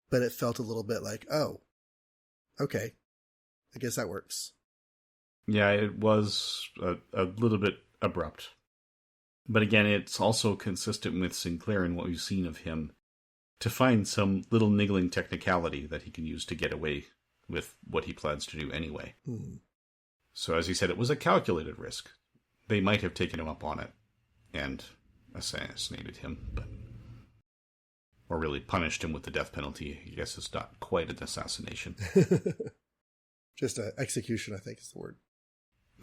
But it felt a little bit like, oh, okay, I guess that works. Yeah, it was a little bit abrupt. But again, it's also consistent with Sinclair and what we've seen of him, to find some little niggling technicality that he can use to get away with what he plans to do anyway. So as he said, it was a calculated risk. They might have taken him up on it and assassinated him, or really punished him with the death penalty. I guess it's not quite an assassination. Just an execution, I think is the word.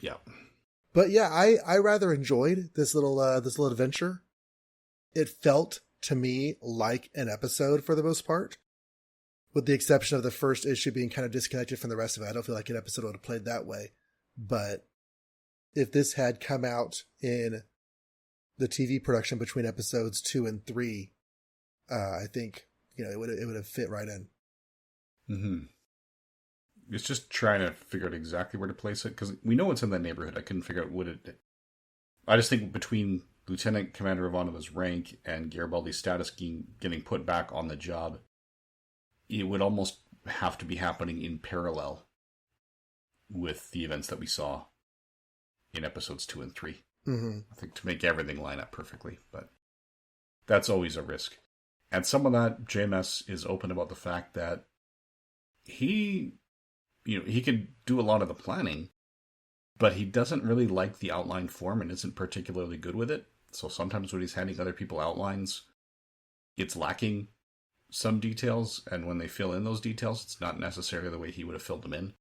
Yeah. But yeah, I rather enjoyed this little adventure. It felt to me like an episode for the most part, with the exception of the first issue being kind of disconnected from the rest of it. I don't feel like an episode would have played that way, but if this had come out in the TV production between episodes 2 and 3, I think, it would have fit right in. Mm-hmm. It's just trying to figure out exactly where to place it, because we know it's in that neighborhood. I couldn't figure out what it... I just think between Lieutenant Commander Ivanova's rank and Garibaldi's status getting put back on the job, it would almost have to be happening in parallel with the events that we saw in episodes 2 and 3. Mm-hmm. I think to make everything line up perfectly, but that's always a risk. And some of that, JMS is open about the fact that he can do a lot of the planning, but he doesn't really like the outline form and isn't particularly good with it. So sometimes when he's handing other people outlines, it's lacking some details, and when they fill in those details, it's not necessarily the way he would have filled them in.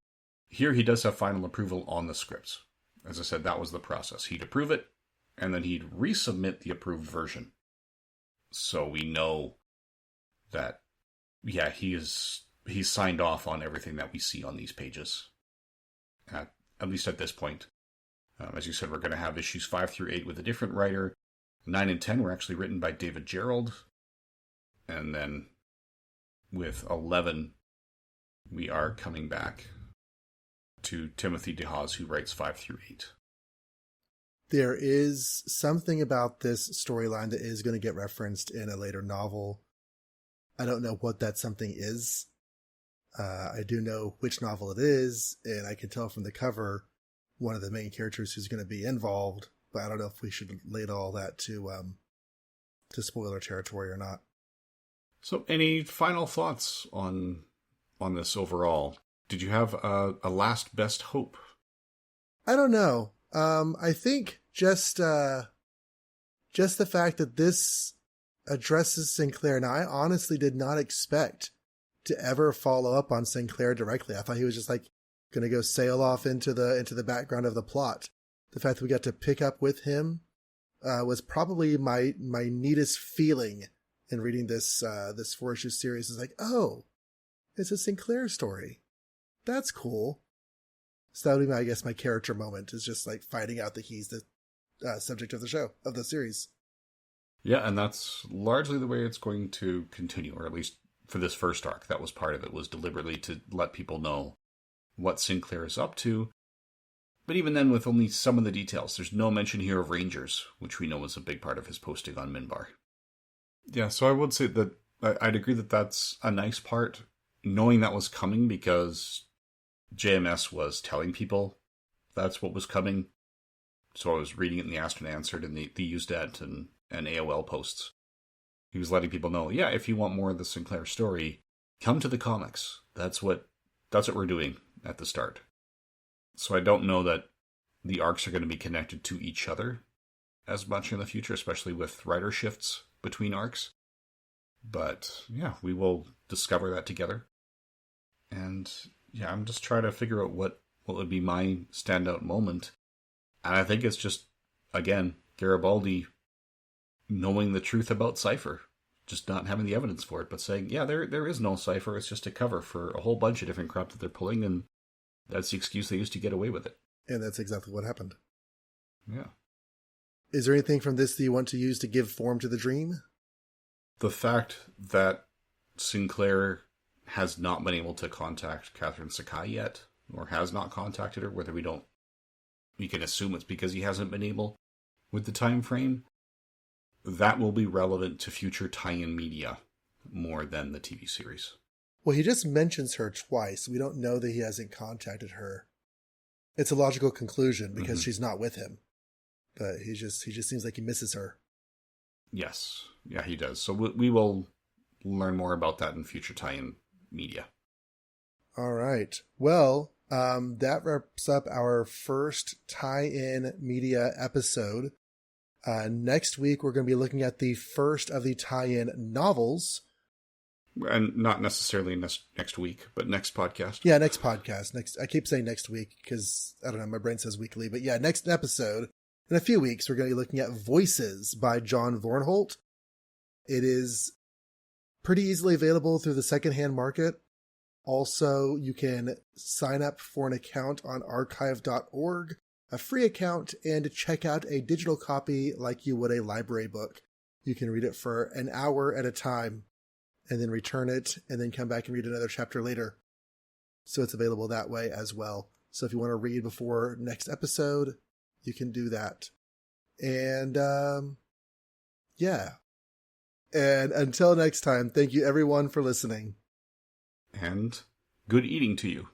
Here he does have final approval on the scripts. As I said, that was the process. He'd approve it, and then he'd resubmit the approved version. So we know that, yeah, he's signed off on everything that we see on these pages. At least at this point. As you said, we're going to have issues 5 through 8 with a different writer. 9 and 10 were actually written by David Gerald. And then with 11, we are coming back to Timothy DeHaas, who writes 5 through 8. There is something about this storyline that is going to get referenced in a later novel. I don't know what that something is. I do know which novel it is, and I can tell from the cover one of the main characters who's going to be involved, but I don't know if we should lay all that to spoiler territory or not. So any final thoughts on this overall? Did you have a last best hope? I don't know. I think just the fact that this addresses Sinclair. Now, I honestly did not expect to ever follow up on Sinclair directly. I thought he was just like going to go sail off into the background of the plot. The fact that we got to pick up with him was probably my neatest feeling in reading this 4-issue series. Is like, oh, it's a Sinclair story. That's cool. So that would be, I guess, my character moment is just like finding out that he's the subject of the series. Yeah, and that's largely the way it's going to continue, or at least for this first arc. That was part of it, was deliberately to let people know what Sinclair is up to. But even then, with only some of the details, there's no mention here of Rangers, which we know was a big part of his posting on Minbar. Yeah, so I would say that I'd agree that that's a nice part, knowing that was coming, because JMS was telling people that's what was coming. So I was reading it in the Asked and Answered and the Usenet and AOL posts. He was letting people know, yeah, if you want more of the Sinclair story, come to the comics. That's what we're doing at the start. So I don't know that the arcs are going to be connected to each other as much in the future, especially with writer shifts between arcs. But yeah, we will discover that together. And yeah, I'm just trying to figure out what would be my standout moment. And I think it's just, again, Garibaldi knowing the truth about Cypher. Just not having the evidence for it, but saying, yeah, there is no Cypher. It's just a cover for a whole bunch of different crap that they're pulling, and that's the excuse they used to get away with it. And that's exactly what happened. Yeah. Is there anything from this that you want to use to give form to the dream? The fact that Sinclair has not been able to contact Catherine Sakai yet, or has not contacted her, whether we can assume it's because he hasn't been able with the time frame, that will be relevant to future tie-in media more than the TV series. Well, he just mentions her twice. We don't know that he hasn't contacted her. It's a logical conclusion because she's not with him. But he just seems like he misses her. Yes. Yeah, he does. So we will learn more about that in future tie-in media. All right. Well, that wraps up our first tie-in media episode. Next week, we're going to be looking at the first of the tie-in novels. And not necessarily next week, but next podcast. Yeah, next podcast. I keep saying next week because, I don't know, my brain says weekly. But yeah, next episode, in a few weeks, we're going to be looking at Voices by John Vornholt. It is pretty easily available through the secondhand market. Also, you can sign up for an account on archive.org a free account and check out a digital copy like you would a library book. You can read it for an hour at a time and then return it and then come back and read another chapter later. So it's available that way as well. So if you want to read before next episode, you can do that. And yeah. And until next time, thank you everyone for listening. And good eating to you.